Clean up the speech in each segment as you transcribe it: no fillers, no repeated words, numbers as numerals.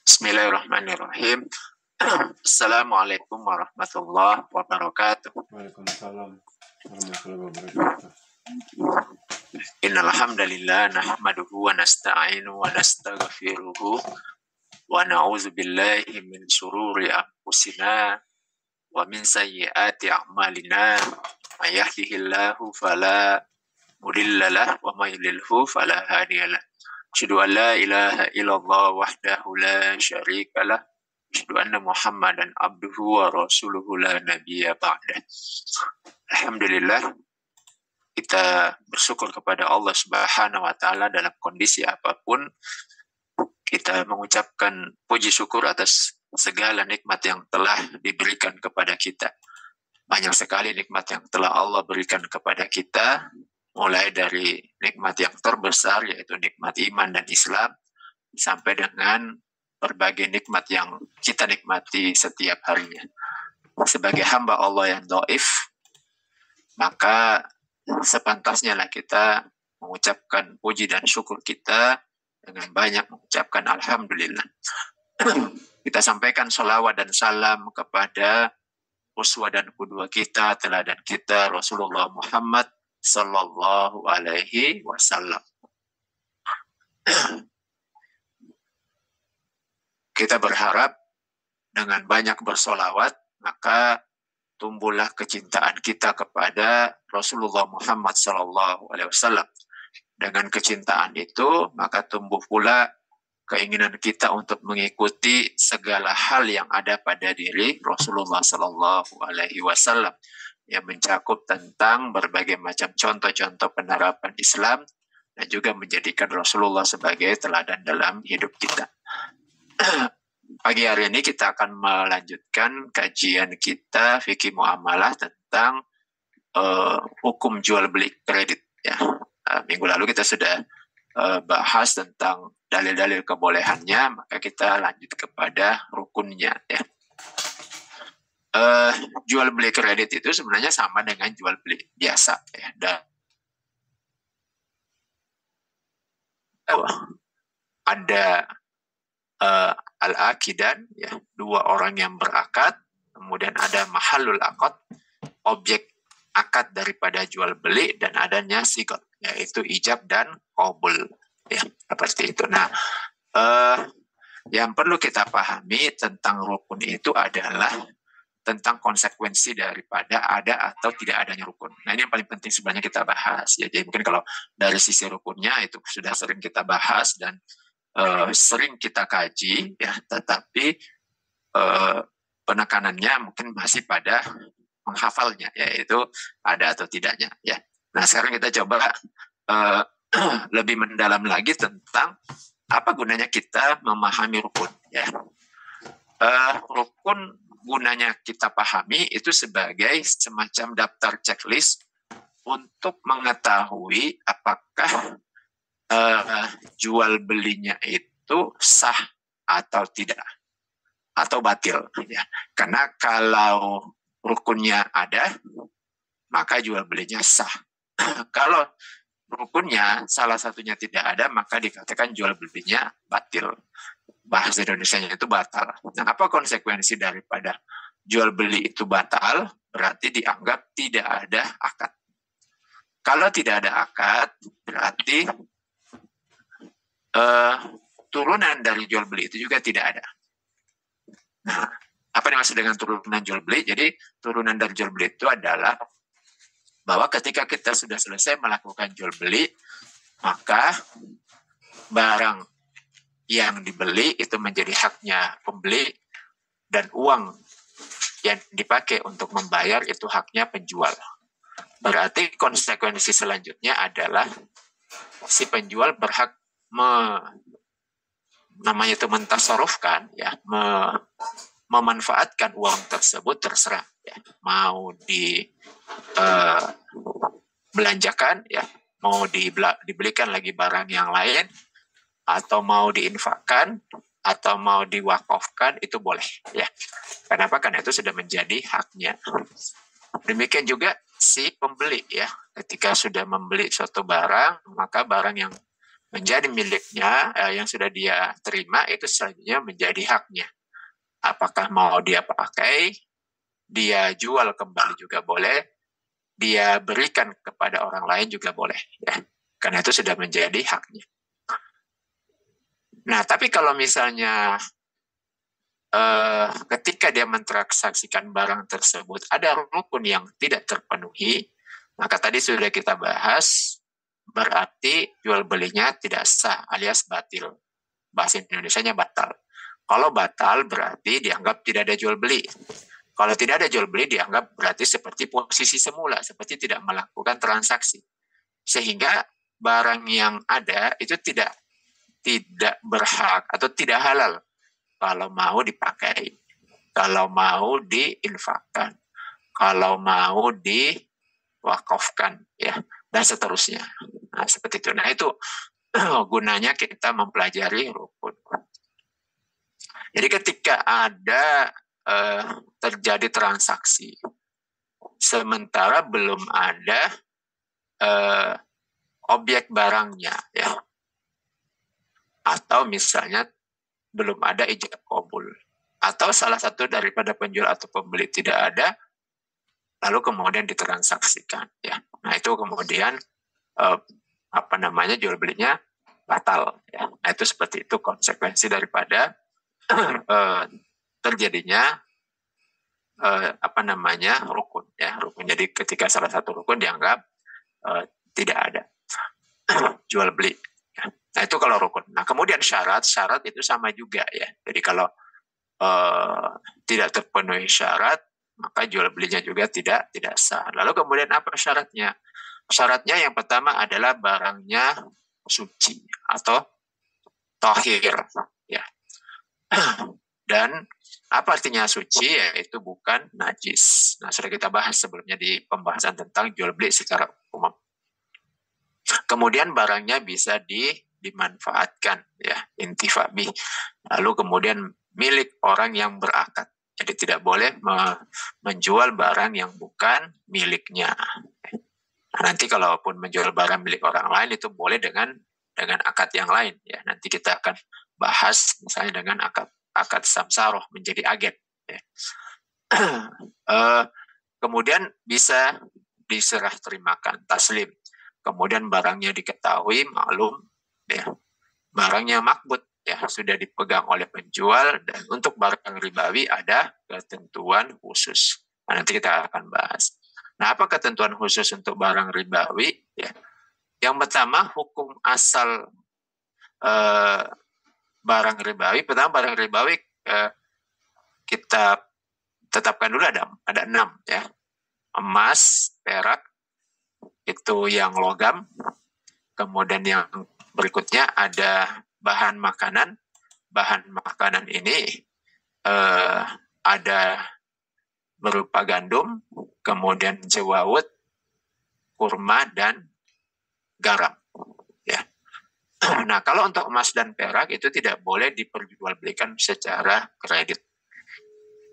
Bismillahirrahmanirrahim. Assalamualaikum warahmatullahi wabarakatuh. Waalaikumsalam warahmatullahi wabarakatuh. Innal hamdalillah nahmaduhu wa nasta'inu wa nastaghfiruhu wa na'udzu billahi min shururi anfusina wa min sayyiati a'malina. May yahdihillahu fala mudilla lahu wa may yudlilhu fala hadiyalah. Asyhadu an la ilaha illallah wahdahu la syarika lah. Asyhadu anna Muhammadan abduhu wa rasuluhu la nabiyya ba'dah. Alhamdulillah, kita bersyukur kepada Allah Subhanahu wa taala dalam kondisi apapun. Kita mengucapkan puji syukur atas segala nikmat yang telah diberikan kepada kita. Banyak sekali nikmat yang telah Allah berikan kepada kita, mulai dari nikmat yang terbesar yaitu nikmat iman dan Islam, sampai dengan berbagai nikmat yang kita nikmati setiap harinya. Sebagai hamba Allah yang dhaif, maka sepantasnya lah kita mengucapkan puji dan syukur kita dengan banyak mengucapkan Alhamdulillah. Kita sampaikan sholawat dan salam kepada uswah dan qudwah kita, teladan kita, Rasulullah Muhammad Sallallahu Alaihi Wasallam. Kita berharap dengan banyak bersolawat, maka tumbuhlah kecintaan kita kepada Rasulullah Muhammad Sallallahu Alaihi Wasallam. Dengan kecintaan itu, maka tumbuh pula keinginan kita untuk mengikuti segala hal yang ada pada diri Rasulullah Sallallahu Alaihi Wasallam, yang mencakup tentang berbagai macam contoh-contoh penerapan Islam dan juga menjadikan Rasulullah sebagai teladan dalam hidup kita. Pagi hari ini kita akan melanjutkan kajian kita fikih muamalah tentang hukum jual beli kredit. Ya. Minggu lalu kita sudah bahas tentang dalil-dalil kebolehannya, maka kita lanjut kepada rukunnya. Ya. Jual beli kredit itu sebenarnya sama dengan jual beli biasa. Ya. Dan ada al-aqidan, ya, dua orang yang berakad, kemudian ada mahallul aqad, objek akad daripada jual beli, dan adanya sigot, yaitu ijab dan qabul, ya, seperti itu. Nah, yang perlu kita pahami tentang rukun itu adalah tentang konsekuensi daripada ada atau tidak adanya rukun. Nah, ini yang paling penting sebenarnya kita bahas. Ya, jadi mungkin kalau dari sisi rukunnya itu sudah sering kita bahas dan sering kita kaji, ya, tetapi penekanannya mungkin masih pada menghafalnya, yaitu ada atau tidaknya. Ya. Nah, sekarang kita coba lebih mendalam lagi tentang apa gunanya kita memahami rukun. Ya. Rukun gunanya kita pahami itu sebagai semacam daftar checklist untuk mengetahui apakah jual belinya itu sah atau tidak, atau batil. Ya. Karena kalau rukunnya ada, maka jual belinya sah. Kalau rukunnya salah satunya tidak ada, maka dikatakan jual belinya batil. Bahasa Indonesianya itu batal. Nah, apa konsekuensi daripada jual beli itu batal? Berarti dianggap tidak ada akad. Kalau tidak ada akad, berarti turunan dari jual beli itu juga tidak ada. Nah, apa yang dimaksud dengan turunan jual beli? Jadi turunan dari jual beli itu adalah bahwa ketika kita sudah selesai melakukan jual beli, maka barang yang dibeli itu menjadi haknya pembeli, dan uang yang dipakai untuk membayar itu haknya penjual. Berarti konsekuensi selanjutnya adalah si penjual berhak namanya itu mentasarufkan, ya, memanfaatkan uang tersebut, terserah, ya, mau belanjakan, ya, mau dibelikan lagi barang yang lain, atau mau diinfakkan, atau mau diwakafkan, itu boleh, ya. Kenapa? Karena itu sudah menjadi haknya. Demikian juga si pembeli, ya, ketika sudah membeli suatu barang, maka barang yang menjadi miliknya, yang sudah dia terima itu selanjutnya menjadi haknya. Apakah mau dia pakai, dia jual kembali juga boleh, dia berikan kepada orang lain juga boleh, ya. Karena itu sudah menjadi haknya. Nah, tapi kalau misalnya ketika dia mentransaksikan barang tersebut ada rukun yang tidak terpenuhi, maka tadi sudah kita bahas, berarti jual belinya tidak sah alias batil. Bahasa Indonesianya batal. Kalau batal berarti dianggap tidak ada jual beli. Kalau tidak ada jual beli dianggap berarti seperti posisi semula, seperti tidak melakukan transaksi. Sehingga barang yang ada itu tidak berhak atau tidak halal kalau mau dipakai, kalau mau diinfakkan, kalau mau diwakafkan, ya, dan seterusnya. Nah, seperti itu. Nah, itu gunanya kita mempelajari rukun. Jadi ketika ada terjadi transaksi, sementara belum ada objek barangnya, ya, atau misalnya belum ada ijab qabul, atau salah satu daripada penjual atau pembeli tidak ada, lalu kemudian ditransaksikan, ya. Nah, itu kemudian jual belinya batal, ya. Nah, itu seperti itu konsekuensi daripada terjadinya rukun, ya, rukun. Jadi ketika salah satu rukun dianggap tidak ada jual beli. Nah, itu kalau rukun. Nah, kemudian syarat itu sama juga, ya. Jadi kalau tidak terpenuhi syarat, maka jual belinya juga tidak sah. Lalu kemudian apa syaratnya? Syaratnya yang pertama adalah barangnya suci atau tahir, ya. Dan apa artinya suci? Yaitu bukan najis. Nah, sudah kita bahas sebelumnya di pembahasan tentang jual beli secara umum. Kemudian barangnya bisa dimanfaatkan, ya, intifabi. Lalu kemudian milik orang yang berakad. Jadi tidak boleh menjual barang yang bukan miliknya. Nah, nanti kalaupun menjual barang milik orang lain itu boleh dengan akad yang lain, ya. Nanti kita akan bahas misalnya dengan akad samsaroh, menjadi agen, ya. Kemudian bisa diserah terimakan, taslim. Kemudian barangnya diketahui, maklum, ya, barangnya makbut, ya, sudah dipegang oleh penjual, dan untuk barang ribawi ada ketentuan khusus. Nah, nanti kita akan bahas. Nah, apa ketentuan khusus untuk barang ribawi? Ya. Yang pertama, hukum asal barang ribawi. Pertama, barang ribawi kita tetapkan dulu ada 6, ya. Emas, perak, itu yang logam. Kemudian yang berikutnya ada bahan makanan. Bahan makanan ini ada berupa gandum, kemudian jawawut, kurma, dan garam, ya. Nah, kalau untuk emas dan perak itu tidak boleh diperjualbelikan secara kredit.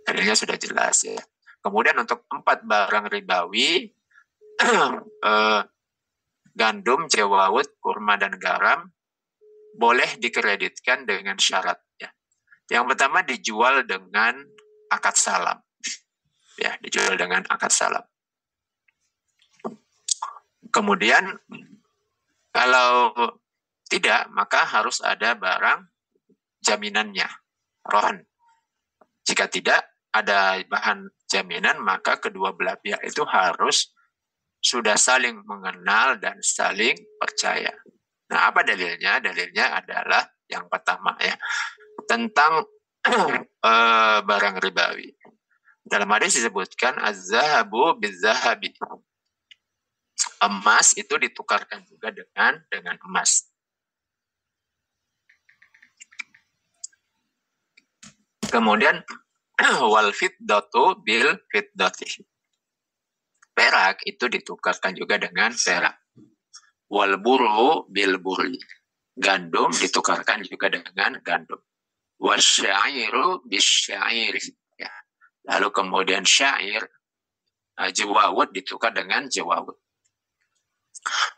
Dalilnya sudah jelas, ya. Kemudian untuk 4 barang ribawi, gandum, jawawut, kurma, dan garam boleh dikreditkan dengan syarat, ya. Yang pertama dijual dengan akad salam, ya, dijual dengan akad salam. Kemudian kalau tidak, maka harus ada barang jaminannya, rohan. Jika tidak ada bahan jaminan, maka kedua belah pihak itu harus sudah saling mengenal dan saling percaya. Nah, apa dalilnya? Dalilnya adalah yang pertama, ya, tentang barang ribawi. Dalam hadis disebutkan az-zahabu biz-zahabi. Emas itu ditukarkan juga dengan emas. Kemudian wal fiddatu bil fiddati. Perak itu ditukarkan juga dengan perak. Wal buru bil burli. Gandum ditukarkan juga dengan gandum. Wasyairu bisyairi. Ya. Lalu kemudian syair, jawawut ditukar dengan jawawut.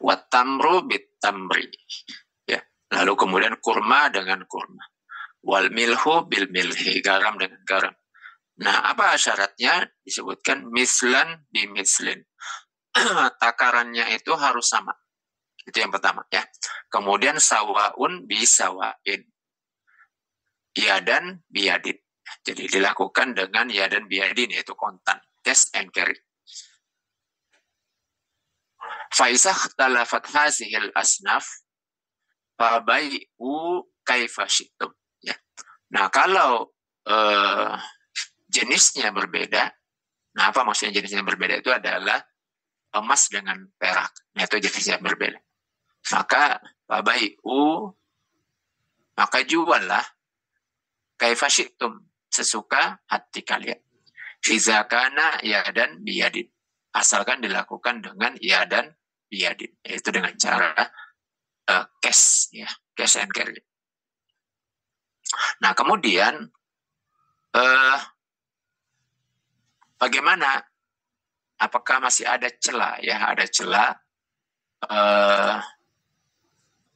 Watamru bitamri. Ya. Lalu kemudian kurma dengan kurma. Wal milhu bil milhi, garam dengan garam. Nah, apa syaratnya? Disebutkan mislan bi mislin. Takarannya itu harus sama. Itu yang pertama ya. Kemudian sawaun bi sawain. Yadan biyadin. Jadi dilakukan dengan yadan biyadin, yaitu kontan. Cash and carry. Faisah talafat hazihil asnaf fabai'u kaifa syi'tum. Ya. Nah, kalau jenisnya berbeda, nah apa maksudnya jenisnya berbeda? Itu adalah emas dengan perak. Nah, itu jenisnya berbeda. Maka fabai'u, maka juallah kaifa syi'tum, sesuka hati kalian. Fizakana yadan biyadin. Asalkan dilakukan dengan yadan biyadin, yaitu dengan cara cash, ya, cash and carry. Nah, kemudian bagaimana? Apakah masih ada celah? Ya, ada celah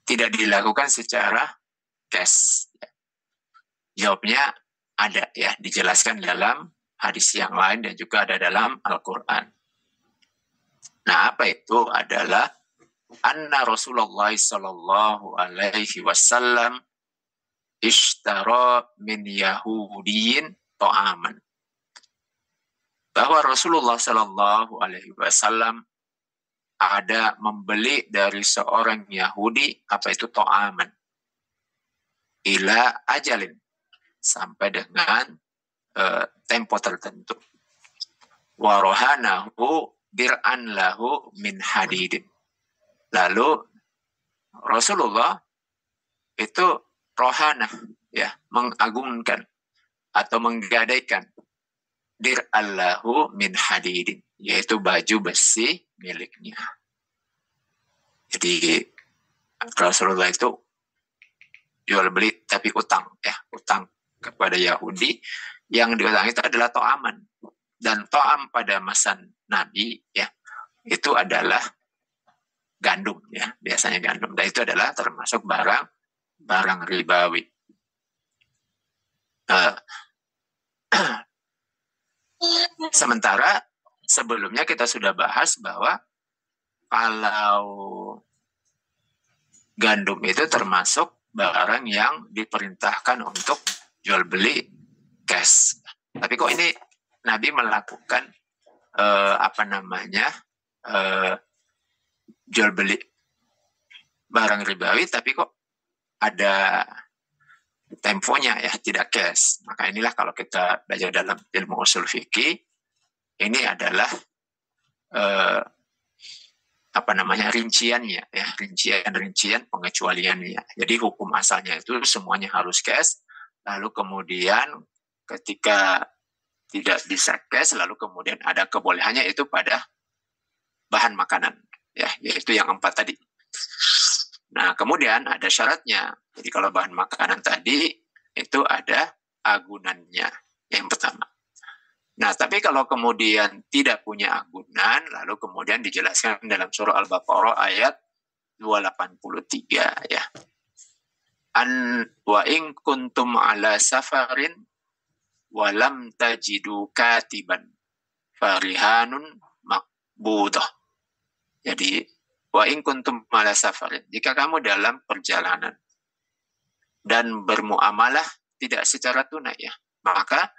tidak dilakukan secara cash. Ya. Jawabnya ada, ya, dijelaskan dalam hadis yang lain dan juga ada dalam Al-Quran. Nah, apa itu? Adalah anna Rasulullah sallallahu alaihi wasallam ishtara min Yahudiyin ta'aman. Bahwa Rasulullah sallallahu alaihi wasallam ada membeli dari seorang Yahudi, apa itu ta'aman, ila ajalin, sampai dengan tempo tertentu. Warohanahu dir'an lahu min hadidin. Lalu Rasulullah itu rohana, ya, mengagungkan atau menggadaikan dir'allahu min hadidin, yaitu baju besi miliknya. Jadi Rasulullah itu jual beli tapi utang, ya, utang kepada Yahudi. Yang diutang itu adalah to'aman, dan to'am pada masa Nabi, ya, itu adalah gandum, ya, biasanya gandum, dan itu adalah termasuk barang ribawi. Sementara sebelumnya kita sudah bahas bahwa kalau gandum itu termasuk barang yang diperintahkan untuk jual beli cash. Tapi kok ini Nabi melakukan jual beli barang ribawi, tapi kok ada temponya, ya, tidak cash. Maka inilah kalau kita belajar dalam ilmu usul fikih, ini adalah rinciannya, ya, rincian pengecualiannya. Jadi hukum asalnya itu semuanya harus cash. Lalu kemudian ketika tidak bisa cash, lalu kemudian ada kebolehannya itu pada bahan makanan, ya, yaitu yang 4 tadi. Nah, kemudian ada syaratnya. Jadi kalau bahan makanan tadi itu ada agunannya, yang pertama. Nah, tapi kalau kemudian tidak punya agunan, lalu kemudian dijelaskan dalam surah Al-Baqarah ayat 283, ya. Wa in kuntum ala safarin walam tajidu katiban farihanun maqbudah. Jadi wa in kuntum ala safarin, jika kamu dalam perjalanan dan bermuamalah tidak secara tunai, ya, maka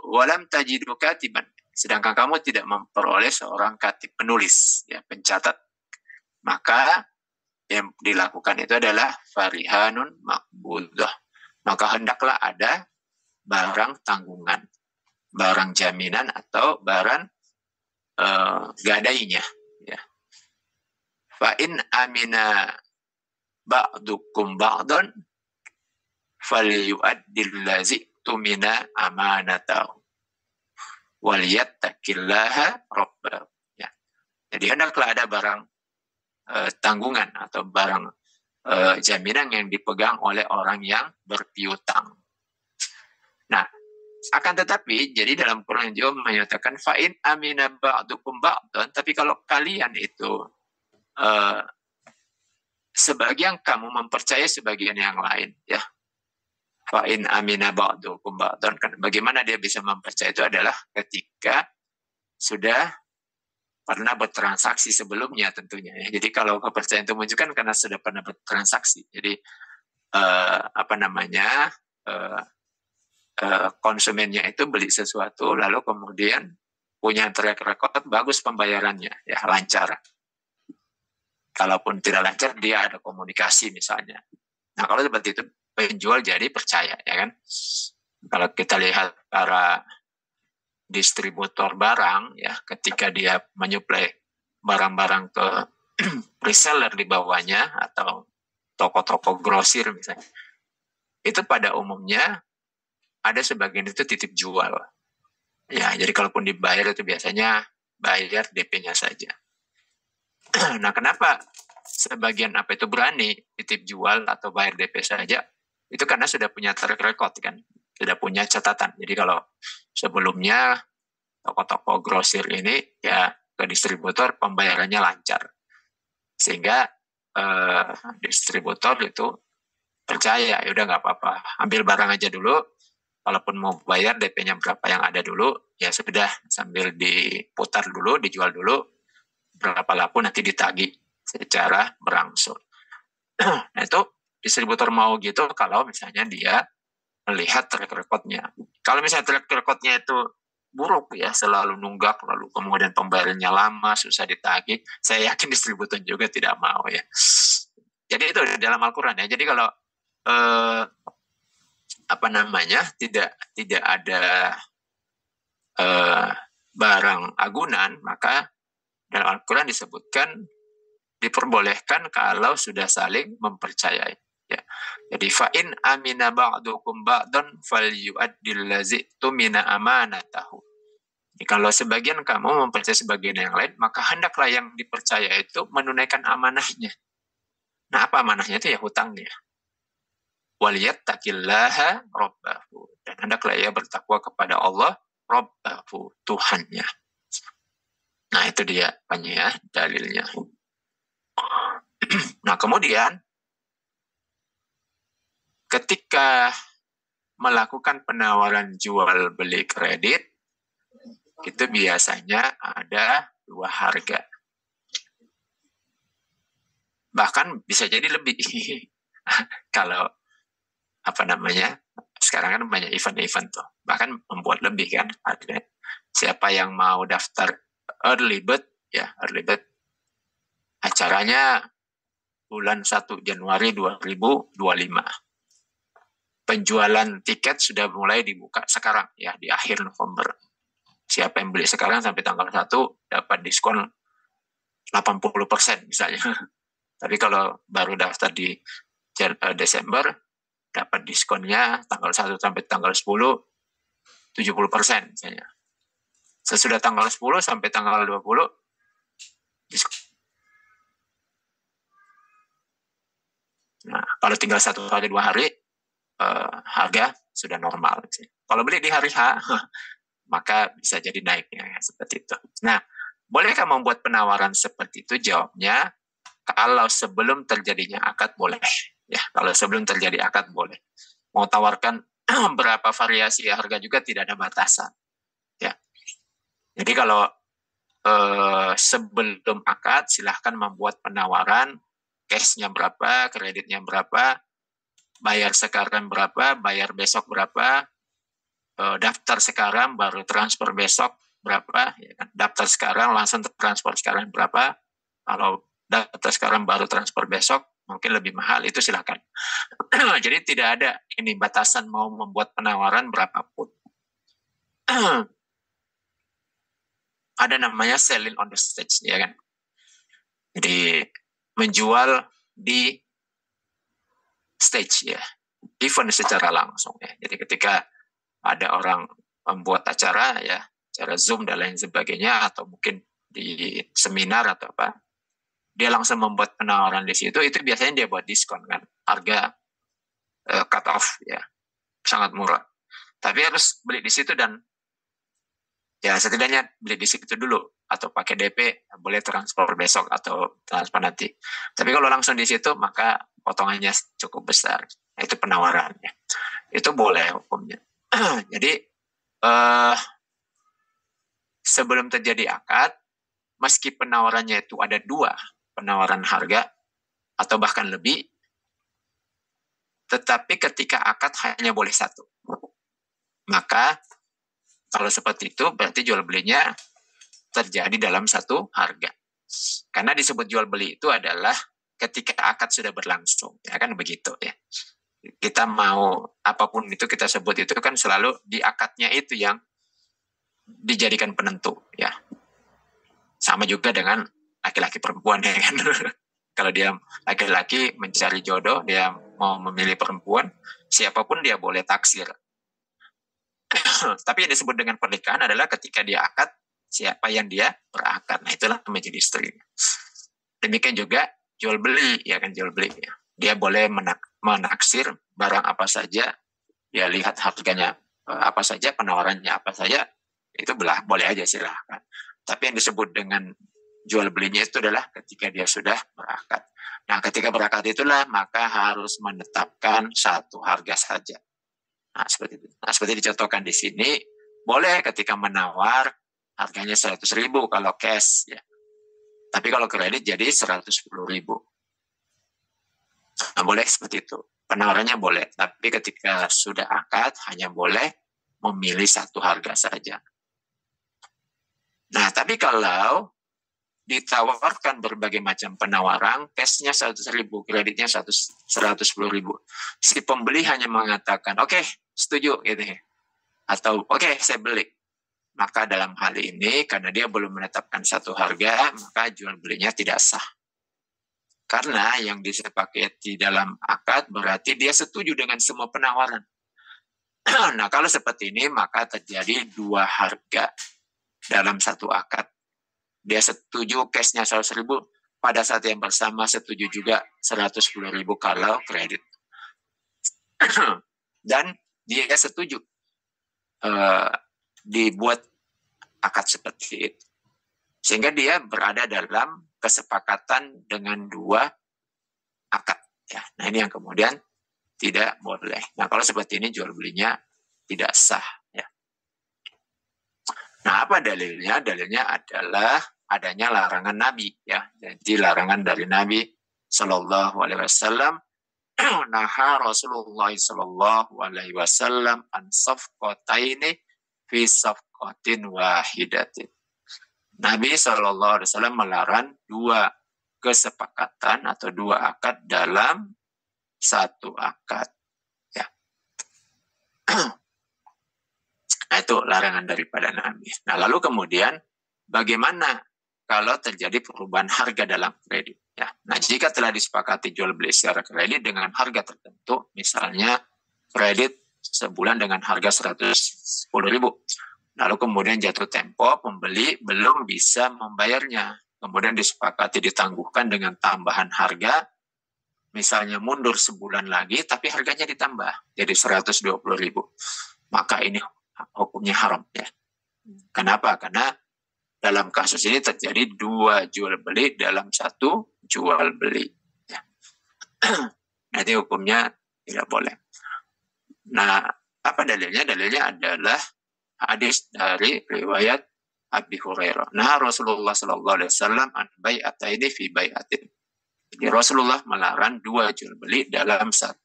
walam tajidu katiban, sedangkan kamu tidak memperoleh seorang katib, penulis, ya, pencatat, maka yang dilakukan itu adalah farihanun maqbudah, maka hendaklah ada barang tanggungan, barang jaminan atau barang gadainya, ya. Fa in amina ba'dukum ba'dan falyu'addil lazi tumina amanatahu waliyattaqillaha rabbahu, ya. Jadi hendaklah ada barang tanggungan atau barang jaminan yang dipegang oleh orang yang berpiutang. Nah, akan tetapi jadi dalam Quran juga menyatakan fa'in amina ba'dukum ba'dan, tapi kalau kalian itu uh, sebagian kamu mempercayai sebagian yang lain, ya. Fa in amina ba'dukum ba'dan, kan bagaimana dia bisa mempercayai itu adalah ketika sudah pernah bertransaksi sebelumnya tentunya, ya. Jadi kalau kepercayaan itu muncul kan karena sudah pernah bertransaksi. Jadi konsumennya itu beli sesuatu lalu kemudian punya track record bagus pembayarannya, ya, lancar. Kalaupun tidak lancar dia ada komunikasi misalnya. Nah kalau seperti itu penjual jadi percaya, ya kan. Kalau kita lihat para distributor barang, ya, ketika dia menyuplai barang-barang ke reseller di bawahnya atau toko-toko grosir misalnya, itu pada umumnya ada sebagian itu titip jual. Ya, jadi kalaupun dibayar itu biasanya bayar DP-nya saja. Nah, kenapa sebagian apa itu berani titip jual atau bayar DP saja? Itu karena sudah punya track record kan, sudah punya catatan. Jadi kalau sebelumnya toko-toko grosir ini ya ke distributor pembayarannya lancar, sehingga distributor itu percaya, ya udah nggak apa-apa, ambil barang aja dulu. Kalaupun mau bayar DP-nya berapa yang ada dulu, ya sudah, sambil diputar dulu, dijual dulu, berapa laku nanti ditagih secara berangsur. Nah itu distributor mau gitu kalau misalnya dia melihat track record-nya. Kalau misalnya track record-nya itu buruk, ya, selalu nunggak, lalu kemudian pembayarannya lama, susah ditagih, saya yakin distributor juga tidak mau, ya. Jadi itu dalam Al-Quran, ya. Jadi kalau tidak ada barang agunan, maka dalam Al-Quran disebutkan diperbolehkan kalau sudah saling mempercayai, ya. Jadi fa'in amina ba'dukum ba'dan falyu'addil lazi tumina amanatahu. Jadi kalau sebagian kamu mempercayai sebagian yang lain, maka hendaklah yang dipercaya itu menunaikan amanahnya. Nah, apa amanahnya itu? Ya hutangnya. Waliyattaqillaha rabbahu, dan hendaklah ia bertakwa kepada Allah rabbahu, Tuhannya. Nah itu dia ya dalilnya. Nah kemudian ketika melakukan penawaran jual beli kredit, itu biasanya ada 2 harga. Bahkan bisa jadi lebih. Kalau sekarang kan banyak event-event tuh, bahkan membuat lebih kan. Ada siapa yang mau daftar early bird, ya, early bird acaranya bulan 1 Januari 2025. Penjualan tiket sudah mulai dibuka sekarang, ya, di akhir November. Siapa yang beli sekarang sampai tanggal 1 dapat diskon 80% misalnya. Tapi kalau baru daftar di Desember, dapat diskonnya tanggal 1 sampai tanggal 10, 70% misalnya. Sesudah tanggal 10 sampai tanggal 20, diskon. Nah, kalau tinggal 1 atau 2 hari, harga sudah normal. Kalau beli di hari H, maka bisa jadi naiknya, seperti itu. Nah, bolehkah membuat penawaran seperti itu? Jawabnya, kalau sebelum terjadinya akad boleh. Ya, kalau sebelum terjadi akad boleh. Mau tawarkan berapa variasi harga juga tidak ada batasan. Ya. Jadi kalau sebelum akad silahkan membuat penawaran, cashnya berapa, kreditnya berapa, bayar sekarang berapa, bayar besok berapa, daftar sekarang baru transfer besok berapa, ya kan? Daftar sekarang langsung transfer sekarang berapa, kalau daftar sekarang baru transfer besok mungkin lebih mahal, itu silakan. Jadi tidak ada ini batasan mau membuat penawaran berapapun. Ada namanya selling on the stage, ya kan. Jadi menjual di stage, ya, event secara langsung, ya. Jadi ketika ada orang membuat acara, ya, acara Zoom dan lain sebagainya, atau mungkin di seminar atau apa, dia langsung membuat penawaran di situ, itu biasanya dia buat diskon kan, harga cut off, ya, sangat murah. Tapi harus beli di situ dan Ya setidaknya beli di situ dulu atau pakai DP, boleh transfer besok atau transfer nanti. Tapi kalau langsung di situ maka potongannya cukup besar. Nah, itu penawarannya. Itu boleh hukumnya. Jadi sebelum terjadi akad, meski penawarannya itu ada 2 penawaran harga atau bahkan lebih, tetapi ketika akad hanya boleh 1. Maka kalau seperti itu berarti jual belinya terjadi dalam 1 harga. Karena disebut jual beli itu adalah ketika akad sudah berlangsung, ya kan begitu ya. Kita mau apapun itu kita sebut itu kan selalu di akadnya itu yang dijadikan penentu ya. Sama juga dengan laki-laki perempuan ya kan. Kalau dia laki-laki mencari jodoh, dia mau memilih perempuan, siapapun dia boleh taksir. Tapi yang disebut dengan pernikahan adalah ketika dia akad, siapa yang dia berakad. Nah itulah menjadi istri. Demikian juga jual beli, ya kan jual beli. Ya. Dia boleh menaksir barang apa saja, dia lihat harganya apa saja, penawarannya apa saja, itu boleh aja silahkan. Tapi yang disebut dengan jual belinya itu adalah ketika dia sudah berakad. Nah ketika berakad itulah maka harus menetapkan 1 harga saja. Nah seperti itu. Nah seperti dicontohkan di sini, boleh ketika menawar harganya 100.000 kalau cash ya. Tapi kalau kredit jadi 110.000. Nah, boleh seperti itu. Penawarannya boleh, tapi ketika sudah akad hanya boleh memilih 1 harga saja. Nah, tapi kalau ditawarkan berbagai macam penawaran, cashnya 100.000, kreditnya 110.000. Si pembeli hanya mengatakan, oke, setuju gitu ya. Atau oke, saya beli. Maka dalam hal ini, karena dia belum menetapkan 1 harga, maka jual belinya tidak sah. Karena yang disepakati dalam akad berarti dia setuju dengan semua penawaran. Nah, kalau seperti ini, maka terjadi 2 harga dalam 1 akad. Dia setuju cashnya 100.000, pada saat yang bersama setuju juga 110.000 kalau kredit. Dan dia setuju dibuat akad seperti itu. Sehingga dia berada dalam kesepakatan dengan 2 akad. Ya. Nah ini yang kemudian tidak boleh. Nah kalau seperti ini jual belinya tidak sah. Ya. Nah apa dalilnya? Dalilnya adalah adanya larangan Nabi. Ya. Jadi larangan dari Nabi Sallallahu Alaihi Wasallam. Naha Rasulullah Sallallahu Alaihi Wasallam an safqataini fi safqatin wahidatin. Nabi Shallallahu Alaihi Wasallam melarang 2 kesepakatan atau 2 akad dalam 1 akad. Ya. Nah itu larangan daripada Nabi. Nah lalu kemudian bagaimana kalau terjadi perubahan harga dalam kredit? Ya. Nah jika telah disepakati jual beli secara kredit dengan harga tertentu, misalnya kredit sebulan dengan harga 110.000. Lalu kemudian jatuh tempo, pembeli belum bisa membayarnya. Kemudian disepakati ditangguhkan dengan tambahan harga, misalnya mundur sebulan lagi, tapi harganya ditambah jadi 120.000. Maka ini hukumnya haram ya. Kenapa? Karena dalam kasus ini terjadi 2 jual beli dalam 1 jual beli. Ya. Nanti hukumnya tidak boleh. Nah, apa dalilnya? Dalilnya adalah hadis dari riwayat Abi Hurairah. Nah, Rasulullah Sallallahu Alaihi Wasallam an bai'ataini fi bai'atin. Jadi Rasulullah melarang 2 jual beli dalam 1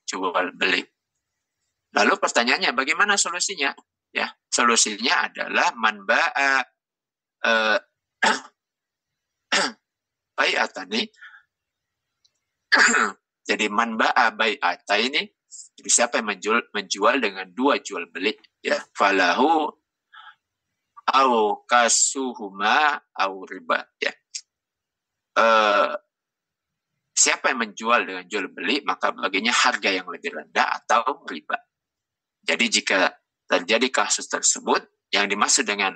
jual beli. Lalu pertanyaannya, bagaimana solusinya? Ya, solusinya adalah man ba'a bai'atani. Jadi man ba'a bai'ataini. Jadi siapa yang menjual dengan 2 jual beli, ya, falahu au kasuhuma au riba, ya. Siapa yang menjual dengan jual beli, maka baginya harga yang lebih rendah atau riba. Jadi jika terjadi kasus tersebut, yang dimaksud dengan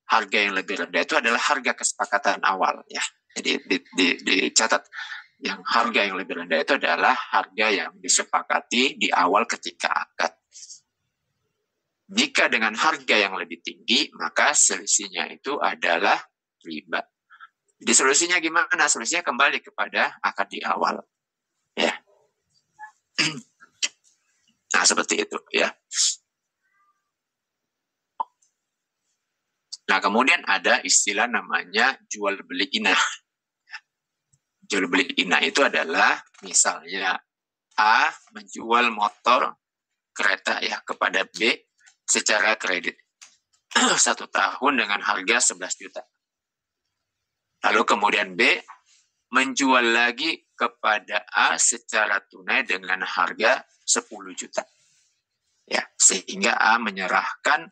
harga yang lebih rendah itu adalah harga kesepakatan awal, ya. Jadi dicatat, yang harga yang lebih rendah itu adalah harga yang disepakati di awal ketika akad. Jika dengan harga yang lebih tinggi, maka selisihnya itu adalah riba. Jadi solusinya gimana? Solusinya kembali kepada akad di awal. Ya. Nah, seperti itu ya. Nah, kemudian ada istilah namanya jual beli inah. Jual beli inah itu adalah misalnya A menjual motor kereta ya kepada B secara kredit 1 tahun dengan harga 11 juta. Lalu kemudian B menjual lagi kepada A secara tunai dengan harga 10 juta. Ya, sehingga A menyerahkan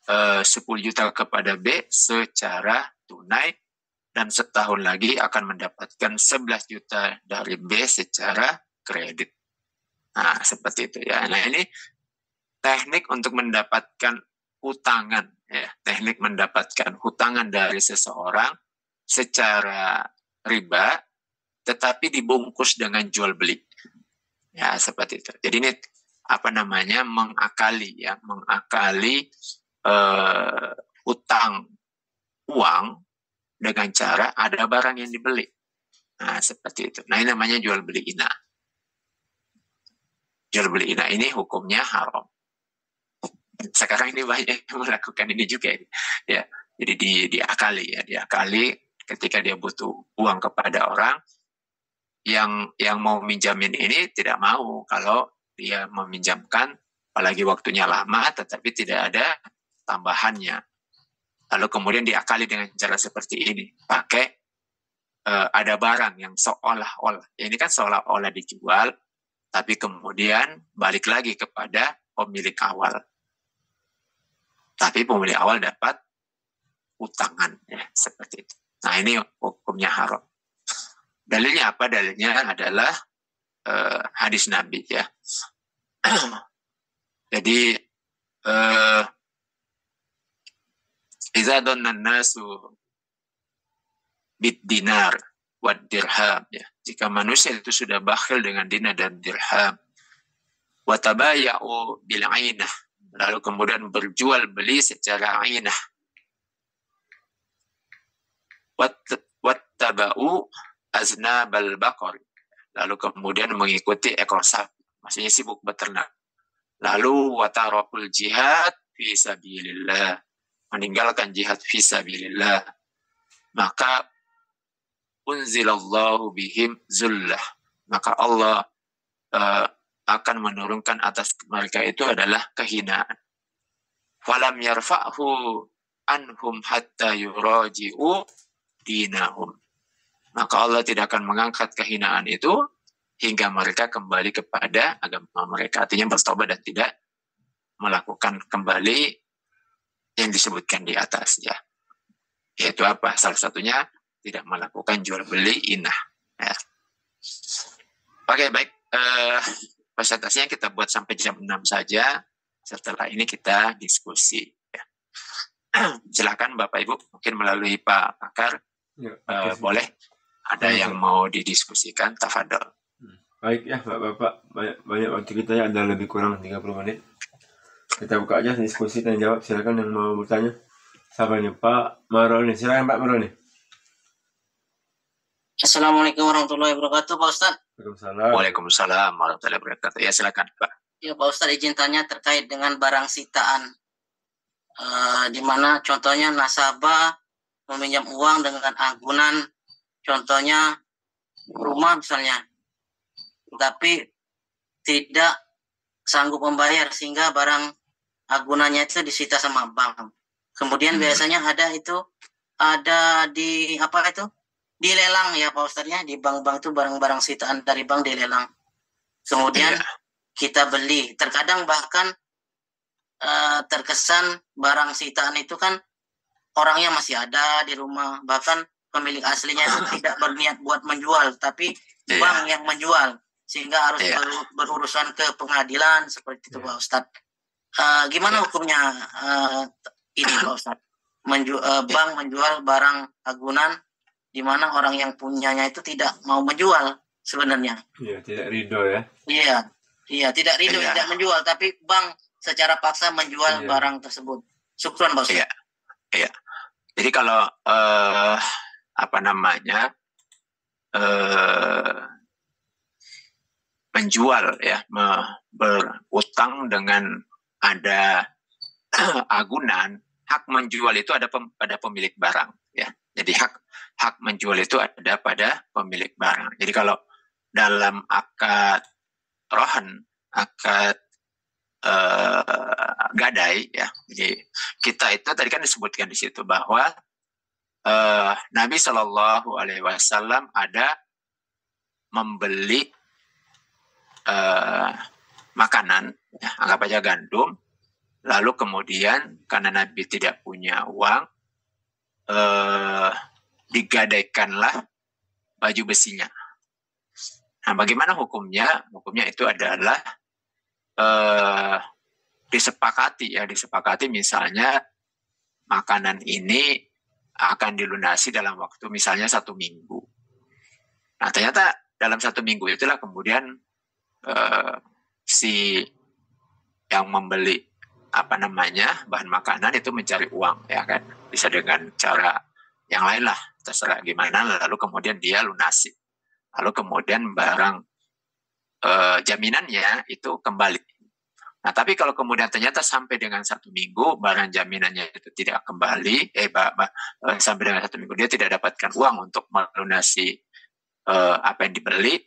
10 juta kepada B secara tunai dan setahun lagi akan mendapatkan 11 juta dari B secara kredit. Nah, seperti itu ya. Nah, ini teknik untuk mendapatkan hutangan ya, teknik mendapatkan hutangan dari seseorang secara riba tetapi dibungkus dengan jual beli. Ya, seperti itu. Jadi ini apa namanya? Mengakali ya, mengakali utang uang dengan cara ada barang yang dibeli. Nah, seperti itu. Nah, ini namanya jual beli inah. Jual beli inah ini hukumnya haram. Sekarang ini banyak yang melakukan ini juga ya. Jadi diakali ya, diakali ketika dia butuh uang kepada orang yang mau minjamin ini tidak mau kalau dia meminjamkan apalagi waktunya lama tetapi tidak ada tambahannya. Lalu kemudian diakali dengan cara seperti ini, pakai ada barang yang seolah-olah, ini kan seolah-olah dijual, tapi kemudian balik lagi kepada pemilik awal. Tapi pemilik awal dapat utangan, ya, seperti itu. Nah, ini hukumnya haram. Dalilnya apa? Dalilnya adalah hadis Nabi, ya. Jadi, idza dhanna an-nasu bid-dinar wad-dirham, ya. Jika manusia itu sudah bakhil dengan dinar dan dirham, wa tabaya'u bil 'ainah, lalu kemudian berjual beli secara 'ainah, wattaba'u aznabal baqar, lalu kemudian mengikuti ekor sapi, maksudnya sibuk beternak. Lalu watarakul jihad fi sabilillah, meninggalkan jihad fi sabilillah, maka unzilallahu bihim zullah, maka Allah akan menurunkan atas mereka itu adalah kehinaan. Falam yarfa'hu anhum hatta yuraji'u dinahum, maka Allah tidak akan mengangkat kehinaan itu hingga mereka kembali kepada agama mereka, artinya bertobat dan tidak melakukan kembali yang disebutkan di atas, ya. Yaitu apa? Salah satunya tidak melakukan jual beli inah, ya. Oke, baik. Presentasinya kita buat sampai jam 6 saja. Setelah ini kita diskusi, ya. Silakan Bapak Ibu, mungkin melalui Pak Pakar, ya, boleh ada yang mau didiskusikan, tafadhol. Baik ya Bapak-Bapak, banyak waktu kita ya, ada lebih kurang 30 menit. Kita buka aja diskusi dan jawab, silakan yang mau bertanya. Siapa nih? Pak Maroni, silakan Pak Maroni. Assalamualaikum warahmatullahi wabarakatuh, Pak Ustadz. Waalaikumsalam. Waalaikumsalam warahmatullahi wabarakatuh. Ya, silakan Pak. Ya Pak Ustadz, izin tanya terkait dengan barang sitaan, di mana contohnya nasabah meminjam uang dengan agunan, contohnya rumah misalnya, tapi tidak sanggup membayar sehingga barang agunannya itu disita sama bank. Kemudian biasanya ada di apa itu? Dilelang ya Pak Ustadz, ya, di bank-bank itu barang-barang sitaan dari bank dilelang. Kemudian kita beli. Terkadang bahkan terkesan barang sitaan itu kan orangnya masih ada di rumah, bahkan pemilik aslinya itu tidak berniat buat menjual, tapi bank yang menjual, sehingga harus berurusan ke pengadilan seperti itu, Pak Ustadz. Gimana hukumnya ini Pak Ustadz? Bank menjual barang agunan di mana orang yang punyanya itu tidak mau menjual sebenarnya. Iya, tidak ridho ya. Iya, tidak ridho, tidak menjual, tapi bank secara paksa menjual Iya. barang tersebut. Syukron, Pak Ustaz. Iya. Iya. Jadi kalau menjual ya, berutang dengan ada agunan, hak menjual itu ada pada pemilik barang ya. Jadi hak menjual itu ada pada pemilik barang. Jadi kalau dalam akad rohan, akad gadai ya. Jadi kita itu tadi kan disebutkan di situ bahwa Nabi Shallallahu Alaihi Wasallam ada membeli makanan, ya, anggap aja gandum, lalu kemudian karena Nabi tidak punya uang, digadaikanlah baju besinya. Nah, bagaimana hukumnya? Hukumnya itu adalah disepakati misalnya makanan ini akan dilunasi dalam waktu misalnya 1 minggu. Nah, ternyata dalam 1 minggu itulah kemudian si yang membeli bahan makanan itu mencari uang, ya kan, bisa dengan cara yang lain lah, terserah gimana, lalu kemudian dia lunasi, lalu kemudian barang jaminannya itu kembali. Nah, tapi kalau kemudian ternyata sampai dengan 1 minggu barang jaminannya itu tidak kembali, sampai dengan 1 minggu dia tidak dapatkan uang untuk melunasi apa yang dibeli,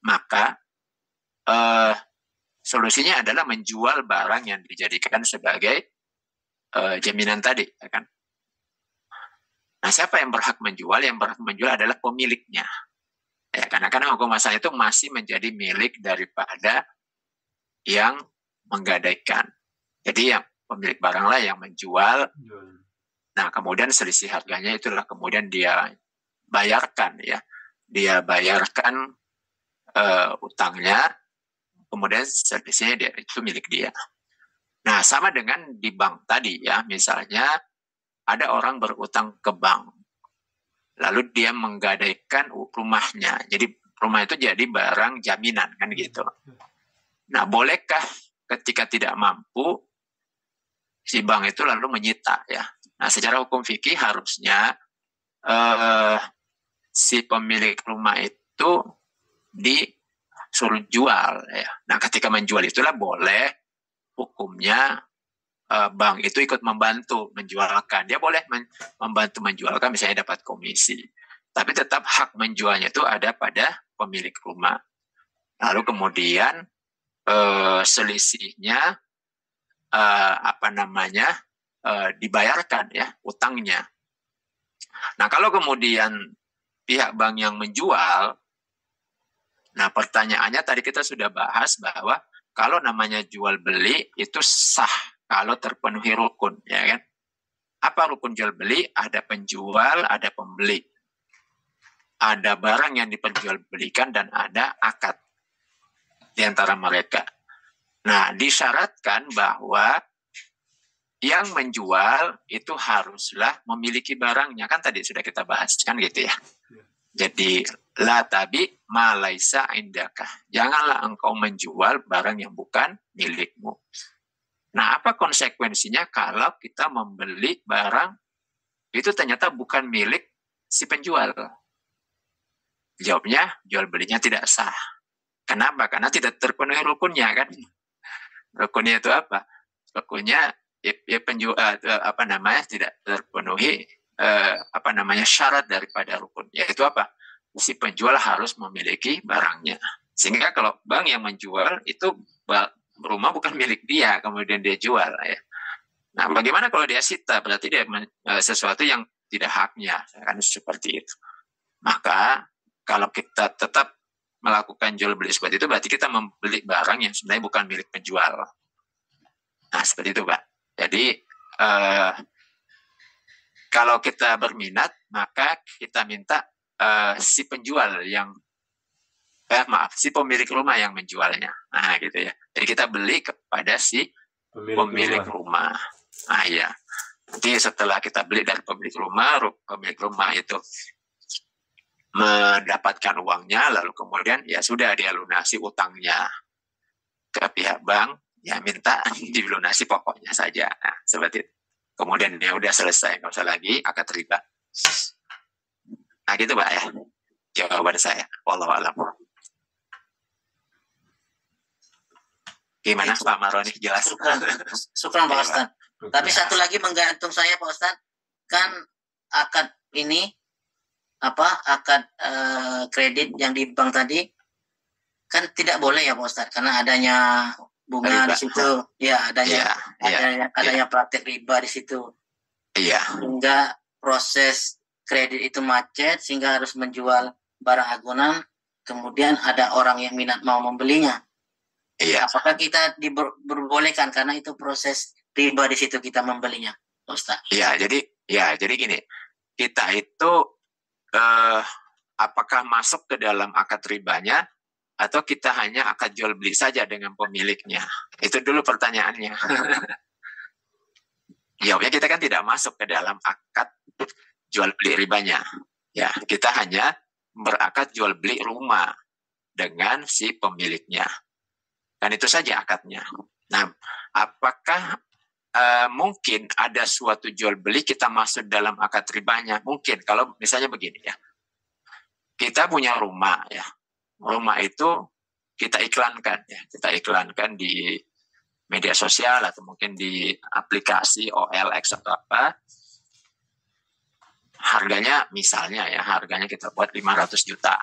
maka solusinya adalah menjual barang yang dijadikan sebagai jaminan tadi, ya kan? Nah, siapa yang berhak menjual? Yang berhak menjual adalah pemiliknya. Ya, karena hukum asal itu masih menjadi milik daripada yang menggadaikan. Jadi yang pemilik baranglah yang menjual. Nah, kemudian selisih harganya itulah kemudian dia bayarkan, ya. Dia bayarkan utangnya, kemudian selisihnya itu milik dia. Nah, sama dengan di bank tadi, ya. Misalnya ada orang berutang ke bank, lalu dia menggadaikan rumahnya. Jadi rumah itu jadi barang jaminan, kan gitu. Nah, bolehkah ketika tidak mampu si bank itu lalu menyita, ya? Nah, secara hukum fikih harusnya si pemilik rumah itu disuruh jual, ya. Nah, ketika menjual itulah boleh hukumnya bank itu ikut membantu menjualkan. Dia boleh membantu menjualkan, misalnya dapat komisi. Tapi tetap hak menjualnya itu ada pada pemilik rumah. Lalu kemudian selisihnya dibayarkan, ya, utangnya. Nah, kalau kemudian pihak bank yang menjual, nah pertanyaannya tadi kita sudah bahas bahwa kalau namanya jual beli itu sah kalau terpenuhi rukun, ya kan? Apa rukun jual beli? Ada penjual, ada pembeli. Ada barang yang diperjualbelikan dan ada akad di antara mereka. Nah, disyaratkan bahwa yang menjual itu haruslah memiliki barangnya. Kan tadi sudah kita bahas, kan gitu ya. Jadi, la tabi ma laisa indaka. Janganlah engkau menjual barang yang bukan milikmu. Nah, apa konsekuensinya kalau kita membeli barang itu ternyata bukan milik si penjual? Jawabnya, jual belinya tidak sah. Kenapa? Karena tidak terpenuhi rukunnya, kan? Rukunnya itu apa? Rukunnya ya penjual tidak terpenuhi syarat daripada rukun. Yaitu apa? Si penjual harus memiliki barangnya. Sehingga kalau bank yang menjual itu rumah bukan milik dia, kemudian dia jual, ya. Nah, bagaimana kalau dia sita? Berarti dia sesuatu yang tidak haknya, kan seperti itu. Maka kalau kita tetap melakukan jual beli seperti itu, berarti kita membeli barang yang sebenarnya bukan milik penjual. Nah, seperti itu, Pak. Jadi kalau kita berminat, maka kita minta si penjual yang si pemilik rumah yang menjualnya. Nah, gitu ya. Jadi kita beli kepada si pemilik rumah. Nah, ya. Nanti setelah kita beli dari pemilik rumah itu mendapatkan uangnya, lalu kemudian ya sudah dia lunasi utangnya ke pihak bank ya minta dilunasi pokoknya saja. Nah, seperti itu. Kemudian ya udah selesai, nggak usah lagi akad riba. Nah gitu Pak ya, jawaban saya. Wallahu a'lam. Gimana Pak Maroni, jelas? Syukran Pak Ya, Ustadz. Tapi satu lagi menggantung saya Pak Ustadz, kan akad ini akad kredit yang di bank tadi kan tidak boleh ya Pak Ustadz, karena adanya bunga Riba. di situ, ya adanya Iya. praktek riba di situ, Iya, sehingga proses kredit itu macet sehingga harus menjual barang agunan, kemudian ada orang yang minat mau membelinya. iya. Apakah kita diperbolehkan karena itu proses riba di situ kita membelinya, Ustaz? Ya, jadi gini, kita itu apakah masuk ke dalam akad ribanya atau kita hanya akad jual beli saja dengan pemiliknya? Itu dulu pertanyaannya. Jawabnya kita kan tidak masuk ke dalam akad jual beli ribanya. Ya, kita hanya berakad jual beli rumah dengan si pemiliknya. Dan itu saja akadnya. Nah, apakah mungkin ada suatu jual beli kita masuk dalam akad ribanya? Mungkin, kalau misalnya begini ya. Kita punya rumah ya. Rumah itu kita iklankan ya. Kita iklankan di media sosial atau mungkin di aplikasi OLX atau apa. Harganya misalnya ya, harganya kita buat 500 juta.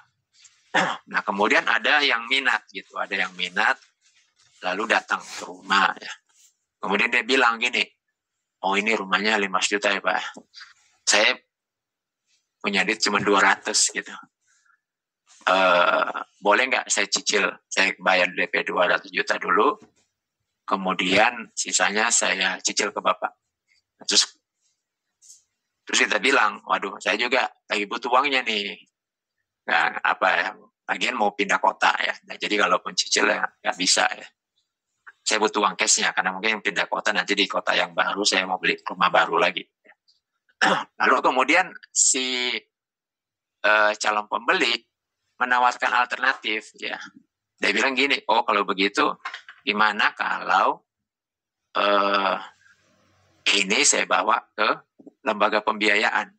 Nah, kemudian ada yang minat gitu, ada yang minat lalu datang ke rumah ya. Kemudian dia bilang gini, oh ini rumahnya 500 juta ya Pak. Saya punya duit cuma 200 gitu. Boleh nggak saya cicil, saya bayar DP 200 juta dulu, kemudian sisanya saya cicil ke Bapak. Terus kita bilang, waduh saya juga lagi butuh uangnya nih. Nah, lagian mau pindah kota ya. Nah, jadi kalaupun cicil ya nggak bisa ya. Saya butuh uang cashnya karena mungkin pindah kota nanti di kota yang baru saya mau beli rumah baru lagi. Lalu kemudian si calon pembeli menawarkan alternatif ya. Dia bilang gini, oh kalau begitu gimana kalau ini saya bawa ke lembaga pembiayaan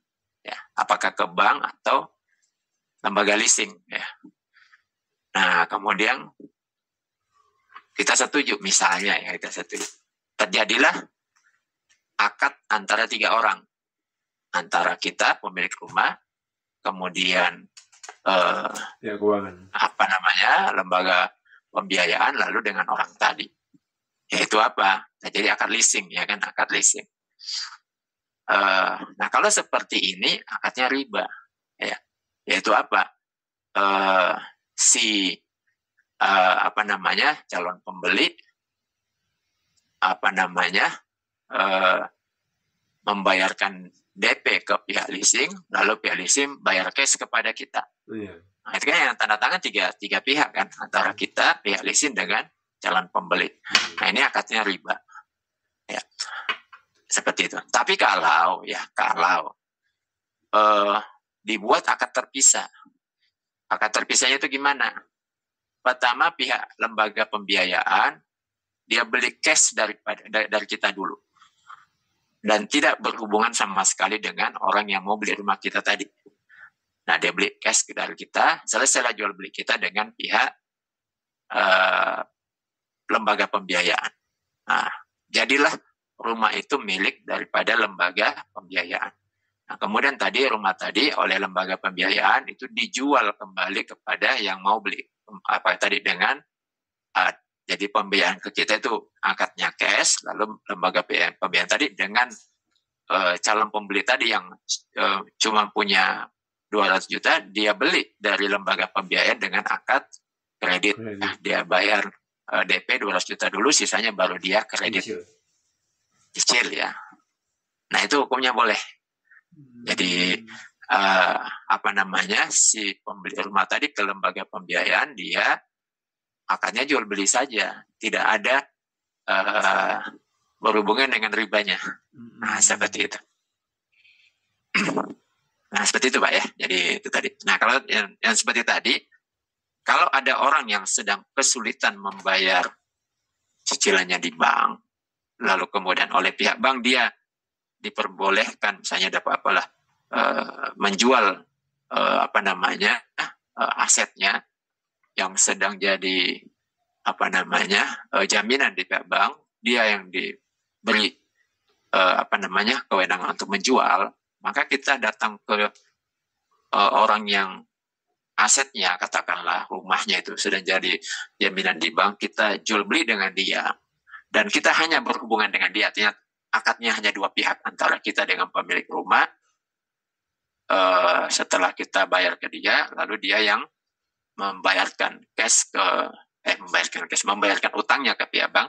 ya, apakah ke bank atau lembaga leasing ya. Nah kemudian kita setuju, misalnya ya kita setuju. Terjadilah akad antara 3 orang. Antara kita, pemilik rumah, kemudian ya keuangan. lembaga pembiayaan, lalu dengan orang tadi. Yaitu apa? Nah, jadi akad leasing, ya kan, akad leasing. Nah, kalau seperti ini, akadnya riba. Ya. Yaitu apa? Calon pembeli membayarkan DP ke pihak leasing, lalu pihak leasing bayar cash kepada kita. Iya. Nah, itu kan yang tanda tangan tiga pihak kan, antara kita, pihak leasing dengan calon pembeli. Nah ini akadnya riba. Ya. Seperti itu. Tapi kalau dibuat akad terpisah. Akad terpisahnya itu gimana? Pertama pihak lembaga pembiayaan dia beli cash dari kita dulu dan tidak berhubungan sama sekali dengan orang yang mau beli rumah kita tadi. Nah dia beli cash dari kita, selesailah jual beli kita dengan pihak lembaga pembiayaan. Nah jadilah rumah itu milik daripada lembaga pembiayaan. Nah kemudian tadi rumah tadi oleh lembaga pembiayaan itu dijual kembali kepada yang mau beli. Dengan jadi pembiayaan ke kita itu akadnya cash, lalu lembaga pembiayaan tadi dengan calon pembeli tadi yang cuma punya 200 juta, dia beli dari lembaga pembiayaan dengan akad kredit. Nah, dia bayar DP 200 juta dulu, sisanya baru dia kredit cicil ya. Nah itu hukumnya boleh. Jadi si pembeli rumah tadi ke lembaga pembiayaan dia akadnya jual beli saja, tidak ada berhubungan dengan ribanya. Nah seperti itu. Nah seperti itu Pak ya. Jadi itu tadi. Nah kalau yang seperti tadi, kalau ada orang yang sedang kesulitan membayar cicilannya di bank, lalu kemudian oleh pihak bank dia diperbolehkan misalnya dapat apalah menjual asetnya yang sedang jadi jaminan di pihak bank, dia yang diberi kewenangan untuk menjual, maka kita datang ke orang yang asetnya, katakanlah rumahnya itu sedang jadi jaminan di bank, kita jual beli dengan dia, dan kita hanya berhubungan dengan dia, artinya akadnya hanya dua pihak antara kita dengan pemilik rumah. Setelah kita bayar ke dia, lalu dia yang membayarkan utangnya ke pihak bank.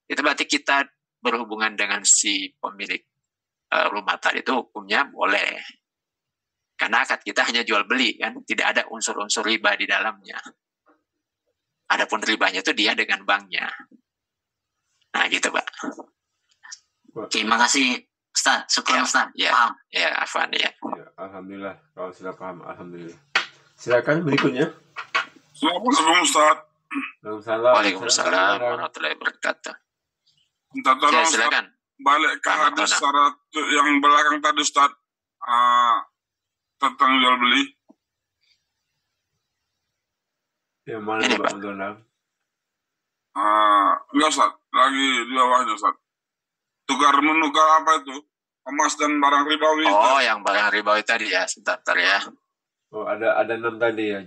Itu berarti kita berhubungan dengan si pemilik rumah tadi, itu hukumnya boleh. Karena akad kita hanya jual beli, kan, tidak ada unsur-unsur riba di dalamnya. Adapun ribanya itu dia dengan banknya. Nah, gitu, Pak. Terima kasih, Ustaz. Syukur, Ustaz. Ya, Paham. Ya, Afan, ya. Alhamdulillah, kalau sudah paham, alhamdulillah. Silakan berikutnya. Assalamualaikum, Ustaz. Waalaikumsalam warahmatullahi wabarakatuh. Minta tolong, Ustaz, silakan. balik ke hadis syarat yang belakang tadi, Ustaz, tentang jual beli. Yang mana, Ini, Pak Pak. Donald? Enggak, Ustaz, lagi di bawahnya, Ustaz. Tukar menukar apa itu? Emas dan barang ribawi. Oh, yang barang ribawi tadi ya, sebentar ya. Oh, ada 6 tadi ya,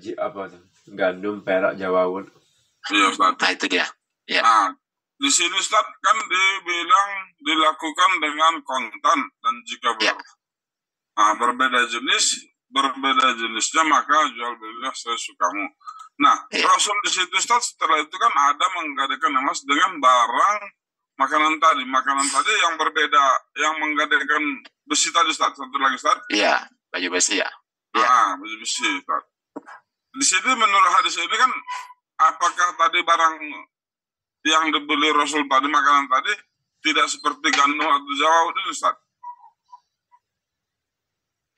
gandum, perak, jawawut. Iya, Ustaz. Nah, itu dia. Ya. Nah, di sini, Ustaz, kan dibilang dilakukan dengan kontan, dan jika Ya. berbeda jenisnya maka jual belilah sesukamu. Nah, Ya. Rasul di situ, Ustaz, setelah itu kan ada menggadaikan emas dengan barang makanan tadi yang berbeda, yang menggadaikan besi tadi, Ustaz. Satu lagi, Ustaz. Iya, baju besi ya. Ya. Baju besi, Ustaz. Di sini menurut hadis ini kan, apakah tadi barang yang dibeli Rasul tadi, makanan tadi, tidak seperti gandum atau jawawut itu, Ustaz?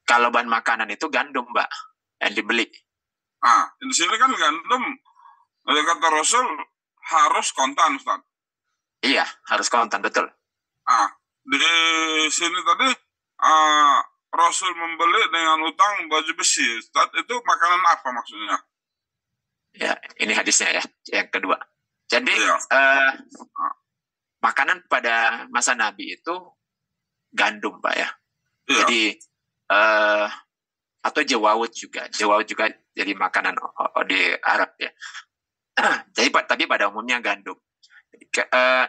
Kalau bahan makanan itu gandum, Mbak, yang dibeli. Di sini kan gandum, oleh kata Rasul, harus kontan, Ustaz. Iya, harus kontan, betul. Di sini tadi, Rasul membeli dengan utang baju besi, Ustaz. Itu makanan apa maksudnya? Ya, ini hadisnya ya, yang kedua. Jadi, Iya. Makanan pada masa Nabi itu gandum, Pak ya. Iya. Jadi, atau jawawut juga jadi makanan di Arab ya. Jadi tapi pada umumnya gandum.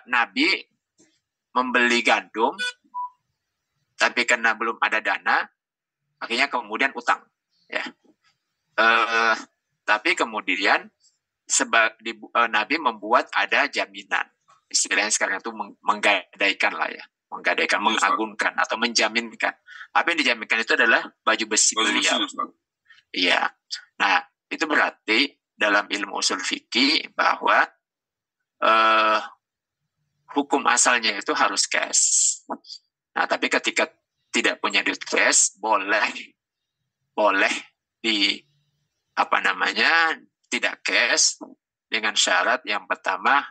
Nabi membeli gandum, tapi karena belum ada dana, akhirnya kemudian utang. Ya. Tapi kemudian Nabi membuat ada jaminan. Istilahnya sekarang itu menggadaikan lah ya. Menggadaikan, mengagunkan atau menjaminkan. Apa yang dijaminkan itu adalah baju besi beliau. Iya. Nah, itu berarti dalam ilmu usul fikih bahwa hukum asalnya itu harus cash. Nah, tapi ketika tidak punya duit cash, boleh tidak cash dengan syarat yang pertama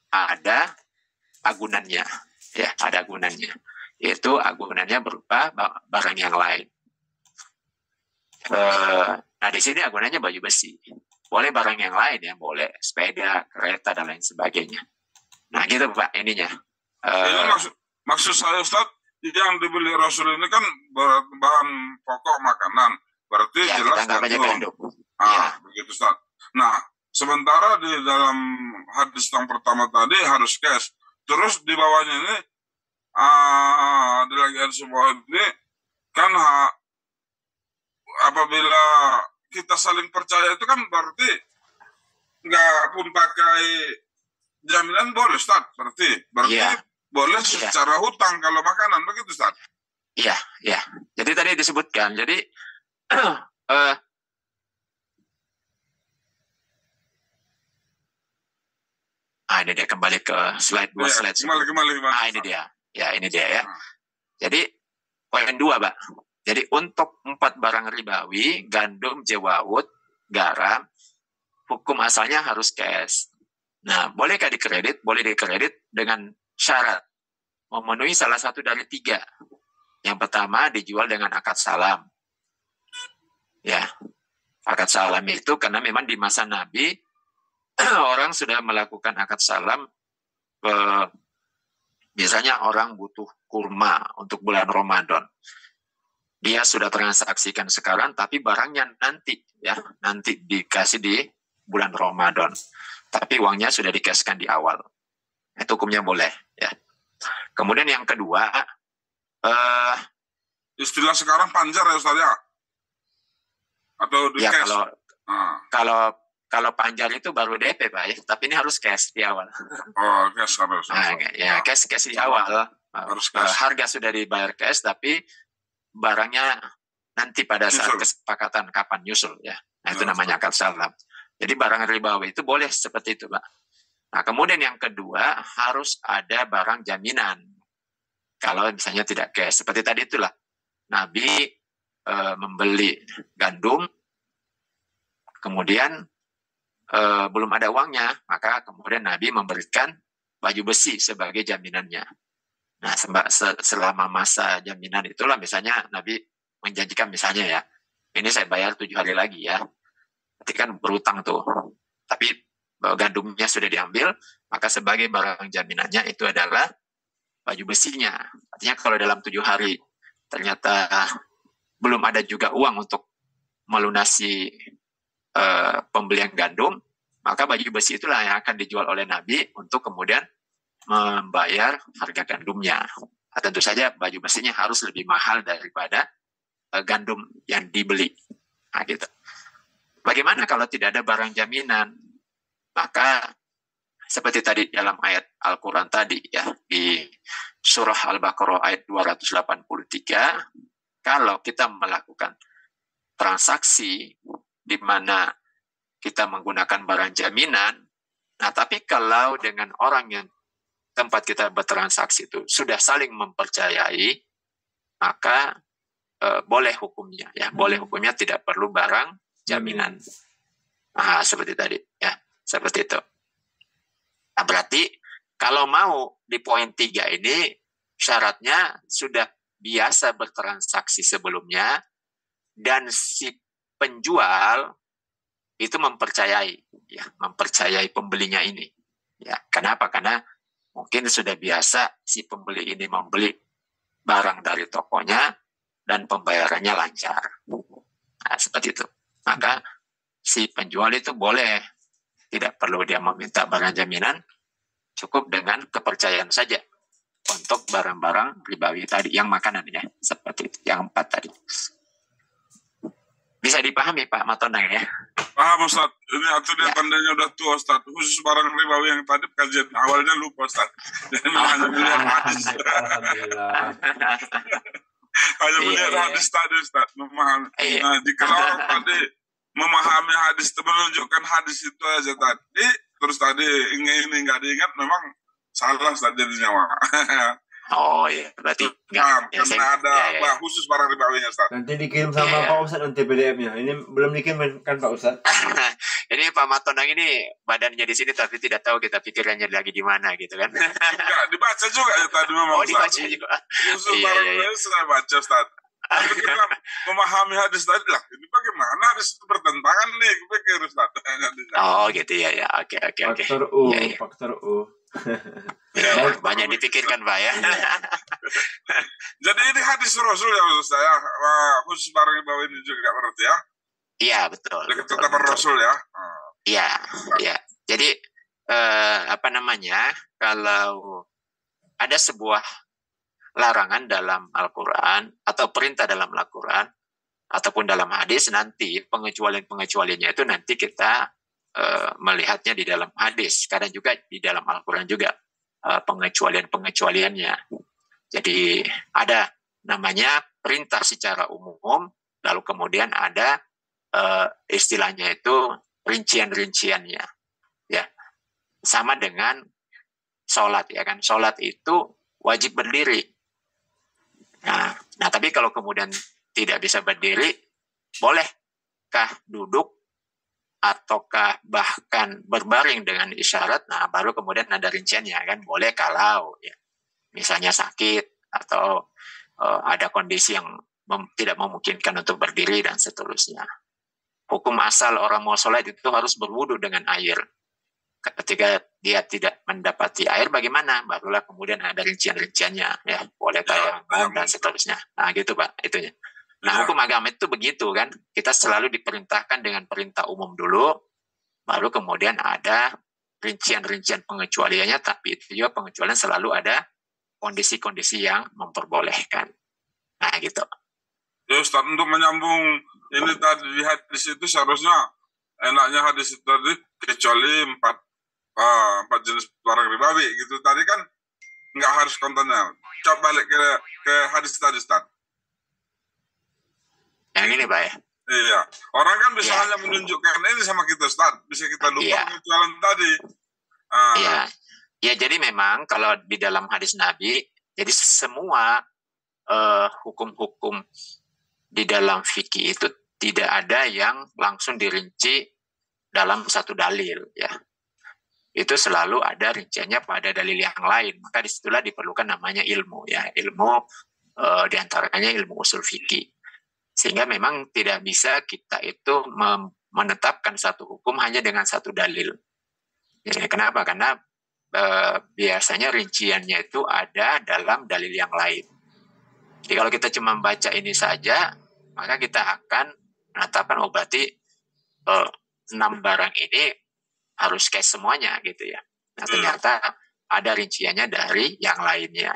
ada agunannya. Ya, ada agunannya. Yaitu agunannya berupa barang yang lain. Nah, di sini agunannya baju besi. Boleh barang yang lain ya, boleh sepeda, kereta, dan lain sebagainya. Nah, gitu Pak, ininya. Maksud saya, Ustaz, yang dibeli Rasul ini kan bahan pokok makanan. Berarti ya, jelas gandum. Begitu, Ustaz. Nah, sementara di dalam hadis yang pertama tadi harus cash. Terus di bawahnya ini, di lagi ada sebuah ini, kan apabila kita saling percaya itu kan berarti nggak pun pakai jaminan boleh, Ustaz. Berarti boleh secara hutang kalau makanan, begitu, Ustaz? Iya. Jadi tadi disebutkan, jadi ini dia kembali ke slide 2 slide. Kembali. Ini dia. Ya, ini dia ya. Jadi poin 2, Pak. Jadi untuk 4 barang ribawi, gandum, jawawut, garam, hukum asalnya harus cash. Nah, bolehkah dikredit? Boleh dikredit dengan syarat memenuhi salah satu dari 3. Yang pertama dijual dengan akad salam. Ya, akad salam itu karena memang di masa Nabi orang sudah melakukan akad salam. Biasanya orang butuh kurma untuk bulan Ramadan. Dia sudah transaksikan sekarang, tapi barangnya nanti dikasih di bulan Ramadan. Tapi uangnya sudah dikasihkan di awal. Itu hukumnya boleh. Ya. Kemudian yang kedua, istilah sekarang panjar ya Ustaz ya? Atau di ya cash? kalau panjar itu baru DP Pak, ya. Tapi ini harus cash di awal. Oh, cash harus. Ya cash di awal. Harus cash. Harga sudah dibayar cash, tapi barangnya nanti pada saat kesepakatan kapan nyusul ya. Nah, itu namanya akad salam. Jadi barang ribawi itu boleh seperti itu, Pak. Nah, kemudian yang kedua harus ada barang jaminan. Kalau misalnya tidak cash, seperti tadi itulah. Nabi membeli gandum, kemudian belum ada uangnya, maka kemudian Nabi memberikan baju besi sebagai jaminannya. Nah, selama masa jaminan itulah misalnya Nabi menjanjikan misalnya ya, ini saya bayar 7 hari lagi ya. Berarti kan berutang tuh. Tapi gandumnya sudah diambil, maka sebagai barang jaminannya itu adalah baju besinya. Artinya kalau dalam 7 hari ternyata belum ada juga uang untuk melunasi pembelian gandum, maka baju besi itulah yang akan dijual oleh Nabi untuk kemudian membayar harga gandumnya. Nah, tentu saja baju besinya harus lebih mahal daripada gandum yang dibeli. Nah, gitu. Bagaimana kalau tidak ada barang jaminan? Maka seperti tadi dalam ayat Al-Quran tadi ya, di surah Al-Baqarah ayat 283, kalau kita melakukan transaksi di mana kita menggunakan barang jaminan, nah tapi kalau dengan orang yang tempat kita bertransaksi itu sudah saling mempercayai, maka boleh hukumnya ya, boleh hukumnya tidak perlu barang jaminan. Nah, seperti tadi ya, seperti itu. Nah, berarti kalau mau di poin 3 ini syaratnya sudah biasa bertransaksi sebelumnya dan si penjual itu mempercayai ya, mempercayai pembelinya ini. Ya, kenapa? Karena mungkin sudah biasa si pembeli ini membeli barang dari tokonya dan pembayarannya lancar. Nah, seperti itu. Maka si penjual itu boleh, tidak perlu dia meminta barang jaminan, cukup dengan kepercayaan saja untuk barang-barang ribawi tadi, yang makanannya, seperti itu, yang 4 tadi. Bisa dipahami Pak Matondang ya? Paham Ustaz, ini atau dia pandainya udah tua Ustaz, khusus barang ribawi yang tadi kajian awalnya lupa Ustaz. Jadi hanya melihat hadis. Hanya melihat hadis tadi Ustaz, memahami. Nah, jika orang tadi memahami hadis, menunjukkan hadis itu aja tadi, terus tadi ini nggak diingat, memang salah Ustaz jadinya. Oh iya, berarti nggak ada khusus barang ribawinya Ustaz. Nanti dikirim sama Pak Ustaz nanti PDF-nya. Ini belum dikirim kan Pak Ustaz? Ini Pak Matondang ini badannya di sini tapi tidak tahu kita pikirannya lagi di mana gitu kan? Enggak, dibaca juga ya tadi memang. Oh, dibaca juga. Khusus barang ribawi sudah baca Ustaz. Tapi kita memahami hadis tadi lah. Ini bagaimana hadis itu bertentangan nih? Pikir Ustaz. Oh gitu ya. Oke. Faktor U. Ya, banyak dipikirkan Pak ya. Jadi ini hadis Rasul ya Ustaz ya, khusus barang ribawi ini juga berarti ya? Iya betul. Ketetapan Rasul ya? Iya. Jadi kalau ada sebuah larangan dalam Al-Quran atau perintah dalam Al-Quran ataupun dalam hadis, nanti pengecualiannya itu nanti kita melihatnya di dalam hadis, kadang juga di dalam Al-Quran juga pengecualiannya. Jadi ada namanya perintah secara umum, lalu kemudian ada istilahnya itu rincian-rinciannya. Ya, sama dengan sholat ya kan, sholat itu wajib berdiri. Nah tapi kalau kemudian tidak bisa berdiri, bolehkah duduk ataukah bahkan berbaring dengan isyarat, nah baru kemudian ada rinciannya kan, boleh kalau ya misalnya sakit atau ada kondisi yang tidak memungkinkan untuk berdiri dan seterusnya. Hukum asal orang mau sholat itu harus berwudu dengan air. Ketika dia tidak mendapati air, bagaimana? Barulah kemudian ada rincian-rinciannya, ya boleh tayamum dan seterusnya. Nah gitu Pak, itunya. Nah hukum agama itu begitu kan, kita selalu diperintahkan dengan perintah umum dulu, baru kemudian ada rincian-rincian pengecualiannya, tapi itu juga pengecualian selalu ada kondisi-kondisi yang memperbolehkan. Nah gitu. Ya Ustaz, untuk menyambung ini tadi di hadis itu seharusnya enaknya hadis itu tadi kecuali empat jenis barang ribawi gitu. Tadi kan nggak harus kontennya. Coba balik ke hadis tadi Ustaz. Yang ini Pak ya? Iya. Orang kan bisa hanya menunjukkan ini sama kita Ustaz. Bisa kita lupa pengecualian tadi. Iya. Ya jadi memang kalau di dalam hadis Nabi, jadi semua hukum-hukum di dalam fikih itu tidak ada yang langsung dirinci dalam satu dalil ya. Itu selalu ada rinciannya pada dalil yang lain. Maka disitulah diperlukan namanya ilmu ya. Ilmu diantaranya ilmu usul fikih. Sehingga memang tidak bisa kita itu menetapkan satu hukum hanya dengan satu dalil. Ya, kenapa? Karena biasanya rinciannya itu ada dalam dalil yang lain. Jadi kalau kita cuma baca ini saja, maka kita akan menetapkan berarti 6 barang ini harus cash semuanya gitu ya. Nah ternyata ada rinciannya dari yang lainnya.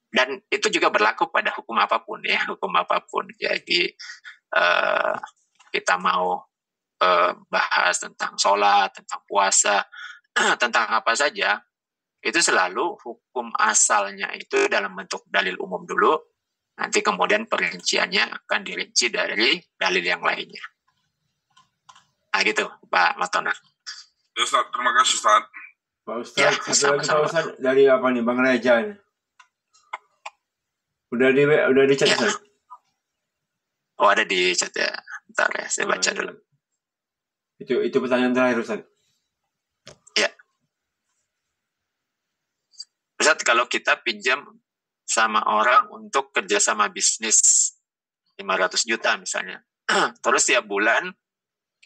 Dan itu juga berlaku pada hukum apapun ya, hukum apapun. Jadi kita mau bahas tentang sholat, tentang puasa, tentang apa saja, itu selalu hukum asalnya itu dalam bentuk dalil umum dulu, nanti kemudian perinciannya akan dirinci dari dalil yang lainnya. Nah gitu Pak Matona. Ya Ustaz, terima kasih Ustaz. Pak Ustaz, ya, satu lagi Pak Ustaz, dari apa nih Bang Reja nih? Udah di chat Ustaz? Oh ada di chat ya, bentar ya, saya baca dulu. Itu pertanyaan terakhir Ustaz. Ya. Ustaz, kalau kita pinjam sama orang untuk kerjasama bisnis 500 juta misalnya, terus tiap bulan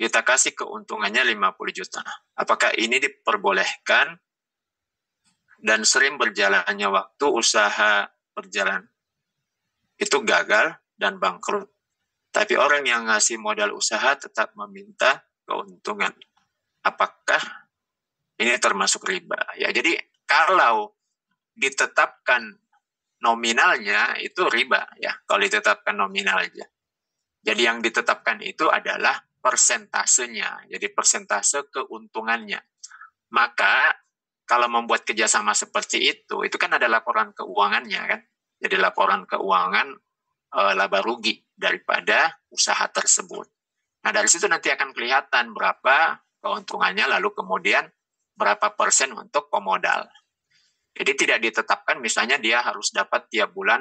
kita kasih keuntungannya 50 juta. Apakah ini diperbolehkan dan sering berjalannya waktu usaha berjalan itu gagal dan bangkrut. Tapi orang yang ngasih modal usaha tetap meminta keuntungan. Apakah ini termasuk riba? Ya, jadi kalau ditetapkan nominalnya itu riba ya. Kalau ditetapkan nominal aja. Jadi yang ditetapkan itu adalah persentasenya. Jadi persentase keuntungannya. Maka kalau membuat kerjasama seperti itu kan ada laporan keuangannya kan. Jadi laporan keuangan laba rugi daripada usaha tersebut. Nah dari situ nanti akan kelihatan berapa keuntungannya, lalu kemudian berapa persen untuk pemodal. Jadi tidak ditetapkan misalnya dia harus dapat tiap bulan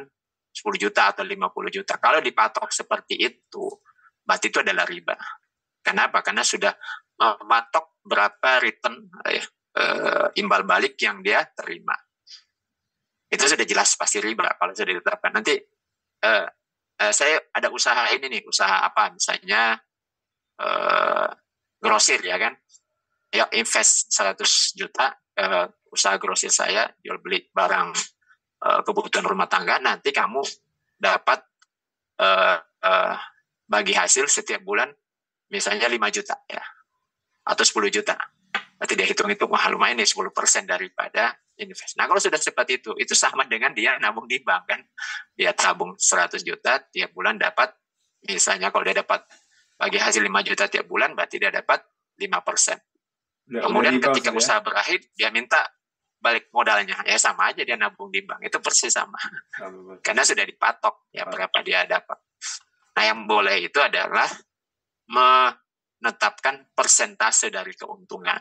10 juta atau 50 juta. Kalau dipatok seperti itu, berarti itu adalah riba. Kenapa? Karena sudah mematok berapa return imbal balik yang dia terima. Itu sudah jelas pasti riba kalau sudah ditetapkan. Nanti saya ada usaha ini nih, usaha apa misalnya grosir ya kan. Ya invest 100 juta usaha grosir saya, jual beli barang kebutuhan rumah tangga, nanti kamu dapat bagi hasil setiap bulan misalnya 5 juta ya. Atau 10 juta. Berarti dia hitung-hitung, wah lumayan nih 10% daripada invest. Nah kalau sudah seperti itu sama dengan dia nabung di bank kan. Dia tabung 100 juta tiap bulan dapat, misalnya kalau dia dapat bagi hasil 5 juta tiap bulan, berarti dia dapat 5%. Kemudian ketika usaha berakhir, dia minta balik modalnya. Ya sama aja dia nabung di bank. Itu persis sama. Karena sudah dipatok ya berapa dia dapat. Nah yang boleh itu adalah menetapkan persentase dari keuntungan.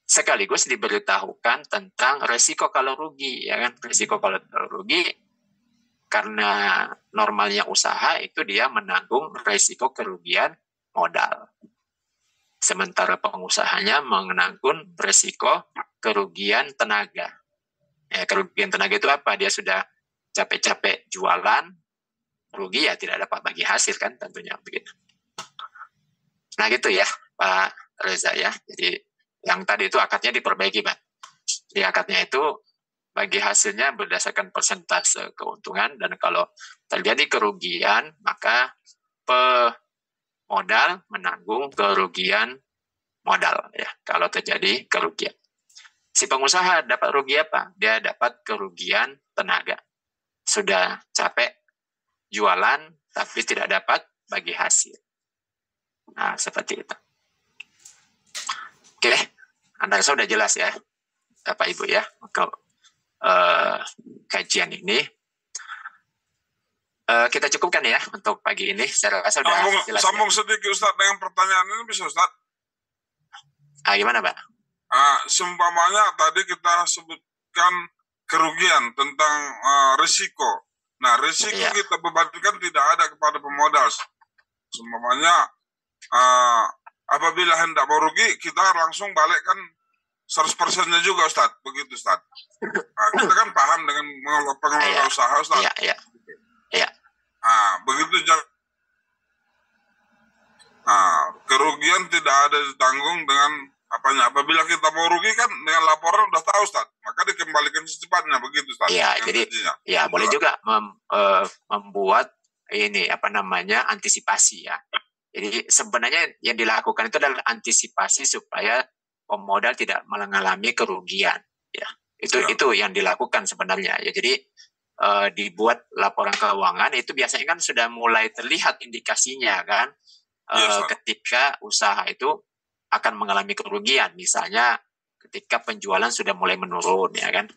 Sekaligus diberitahukan tentang resiko kalau rugi, ya kan? Resiko kalau rugi karena normalnya usaha itu dia menanggung resiko kerugian modal. sementara pengusahanya menanggung beresiko kerugian tenaga. Ya, kerugian tenaga itu apa? Dia sudah capek-capek jualan, rugi ya tidak dapat bagi hasil kan tentunya begitu. Nah gitu ya Pak Reza ya. Jadi yang tadi itu akadnya diperbaiki Pak. Jadi akadnya itu bagi hasilnya berdasarkan persentase keuntungan, dan kalau terjadi kerugian maka pemodal menanggung kerugian modal ya kalau terjadi kerugian. Si pengusaha dapat rugi apa? Dia dapat kerugian tenaga. Sudah capek jualan tapi tidak dapat bagi hasil. Nah, seperti itu. Oke, Anda sudah jelas ya, Bapak Ibu ya, untuk kajian ini. Kita cukupkan ya untuk pagi ini. Saya rasa sudah jelas. Sambung sedikit Ustaz dengan pertanyaan ini bisa Ustaz? Gimana Pak? Seumpamanya tadi kita sebutkan kerugian tentang risiko. Nah, risiko kita bebankan tidak ada kepada pemodal. Seumpamanya apabila hendak merugi, kita langsung balikkan 100%-nya juga Ustaz, begitu Ustaz. Kita kan paham dengan pengelola usaha Ustaz. Iya. Begitu. Kerugian tidak ada ditanggung dengan apanya. Apabila kita mau rugi kan dengan laporan udah tahu Ustaz, maka dikembalikan secepatnya begitu Ustaz. Iya, jadi ya boleh juga membuat ini antisipasi ya. Jadi sebenarnya yang dilakukan itu adalah antisipasi supaya pemodal tidak mengalami kerugian ya. Itu yang dilakukan sebenarnya ya. Jadi dibuat laporan keuangan itu biasanya kan sudah mulai terlihat indikasinya kan. Ketika usaha itu akan mengalami kerugian, misalnya ketika penjualan sudah mulai menurun ya kan.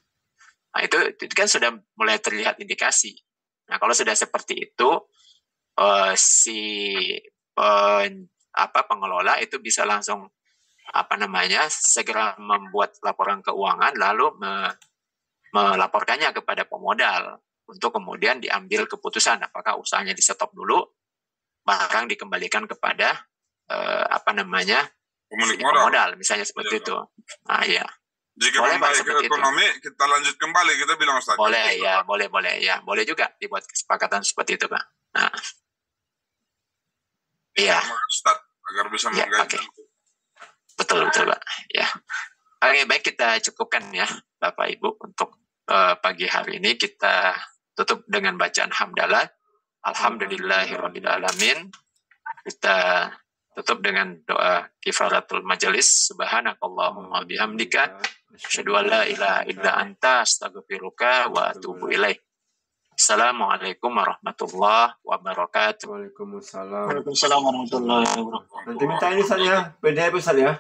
Nah, itu kan sudah mulai terlihat indikasi. Nah, kalau sudah seperti itu pengelola itu bisa langsung segera membuat laporan keuangan lalu melaporkannya kepada pemodal untuk kemudian diambil keputusan apakah usahanya di stop dulu, barang dikembalikan kepada pemilik modal misalnya seperti itu. Nah, ya. Jika membaik ekonomi, kita lanjut kembali, kita bilang Ustaz. Boleh ya, boleh juga dibuat kesepakatan seperti itu, Pak. Nah. Iya. Ustaz, agar bisa menggaji. Betul, Pak. Ya. Oke, baik, kita cukupkan ya, Bapak Ibu, untuk pagi hari ini kita tutup dengan bacaan hamdalah. Alhamdulillahirabbil alamin. Kita tutup dengan doa kifaratul majelis. Subhanakallahumma bihamdika asyhadu an la ilaha illa anta astaghfiruka wa atubu ilaik. Assalamualaikum warahmatullahi wabarakatuh. Waalaikumsalam. Waalaikumsalam warahmatullahi wabarakatuh. Nanti minta ini Ustaz ya, PDF Ustaz ya.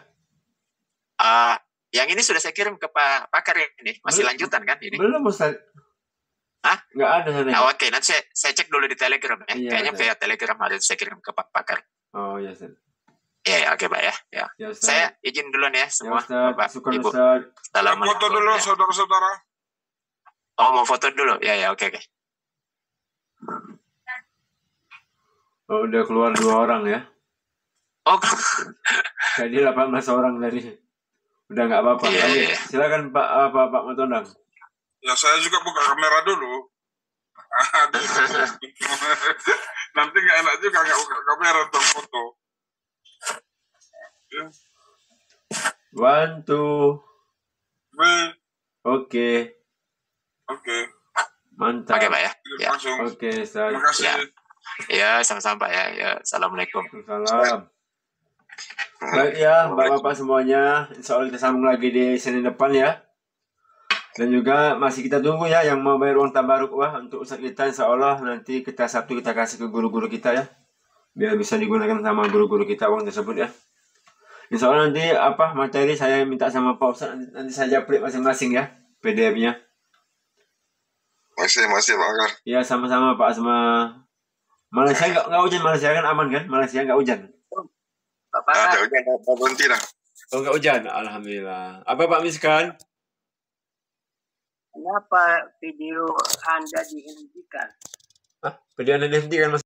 Yang ini sudah saya kirim ke Pak Pakar ini. Masih lanjutan kan ini? Belum Ustaz. Hah? Nggak ada sana. Oke, nanti saya cek dulu di Telegram ya. Iya, kayaknya via Telegram ada saya kirim ke Pak Pakar. Oh iya Ustaz. Ya, oke Pak ya. Ya. Saya izin duluan ya semua. Ya, Bapak, syukur Ibu. Ustaz. Foto dulu saudara-saudara. Oh, mau foto dulu? Ya, oke. Oh, udah keluar 2 orang ya. Oh. Jadi 18 orang dari. Udah nggak apa-apa. Iya. Silakan Pak Matondang. Ya, saya juga buka kamera dulu. Nanti nggak enak juga nggak buka kamera untuk foto. 1, 2. Oke. Mantap. Oke Pak ya. Ya. Oke, Ustaz. Terima kasih. Ya, sama-sama Pak ya. Ya, assalamualaikum. Salam. Baik ya, Bapak-bapak semuanya. Insya Allah kita sambung lagi di Senin depan ya. Dan juga masih kita tunggu ya yang mau bayar uang tabaruk untuk Ustaz kita. Insya Allah nanti kita Sabtu kita kasih ke guru-guru kita ya. Biar bisa digunakan sama guru-guru kita uang tersebut ya. Insya Allah nanti materi saya minta sama Pak Ustaz. Nanti saya japri masing-masing ya PDF-nya. Masih Pak Akar. Ya, sama-sama Pak Asma. Malaysia nggak hujan, Malaysia kan aman kan? Malaysia nggak hujan. Ada hujan, berhenti dah. Oh, nggak hujan, alhamdulillah. Apa Pak Miskan? Kenapa video Anda dihentikan? Video Anda dihentikan Mas?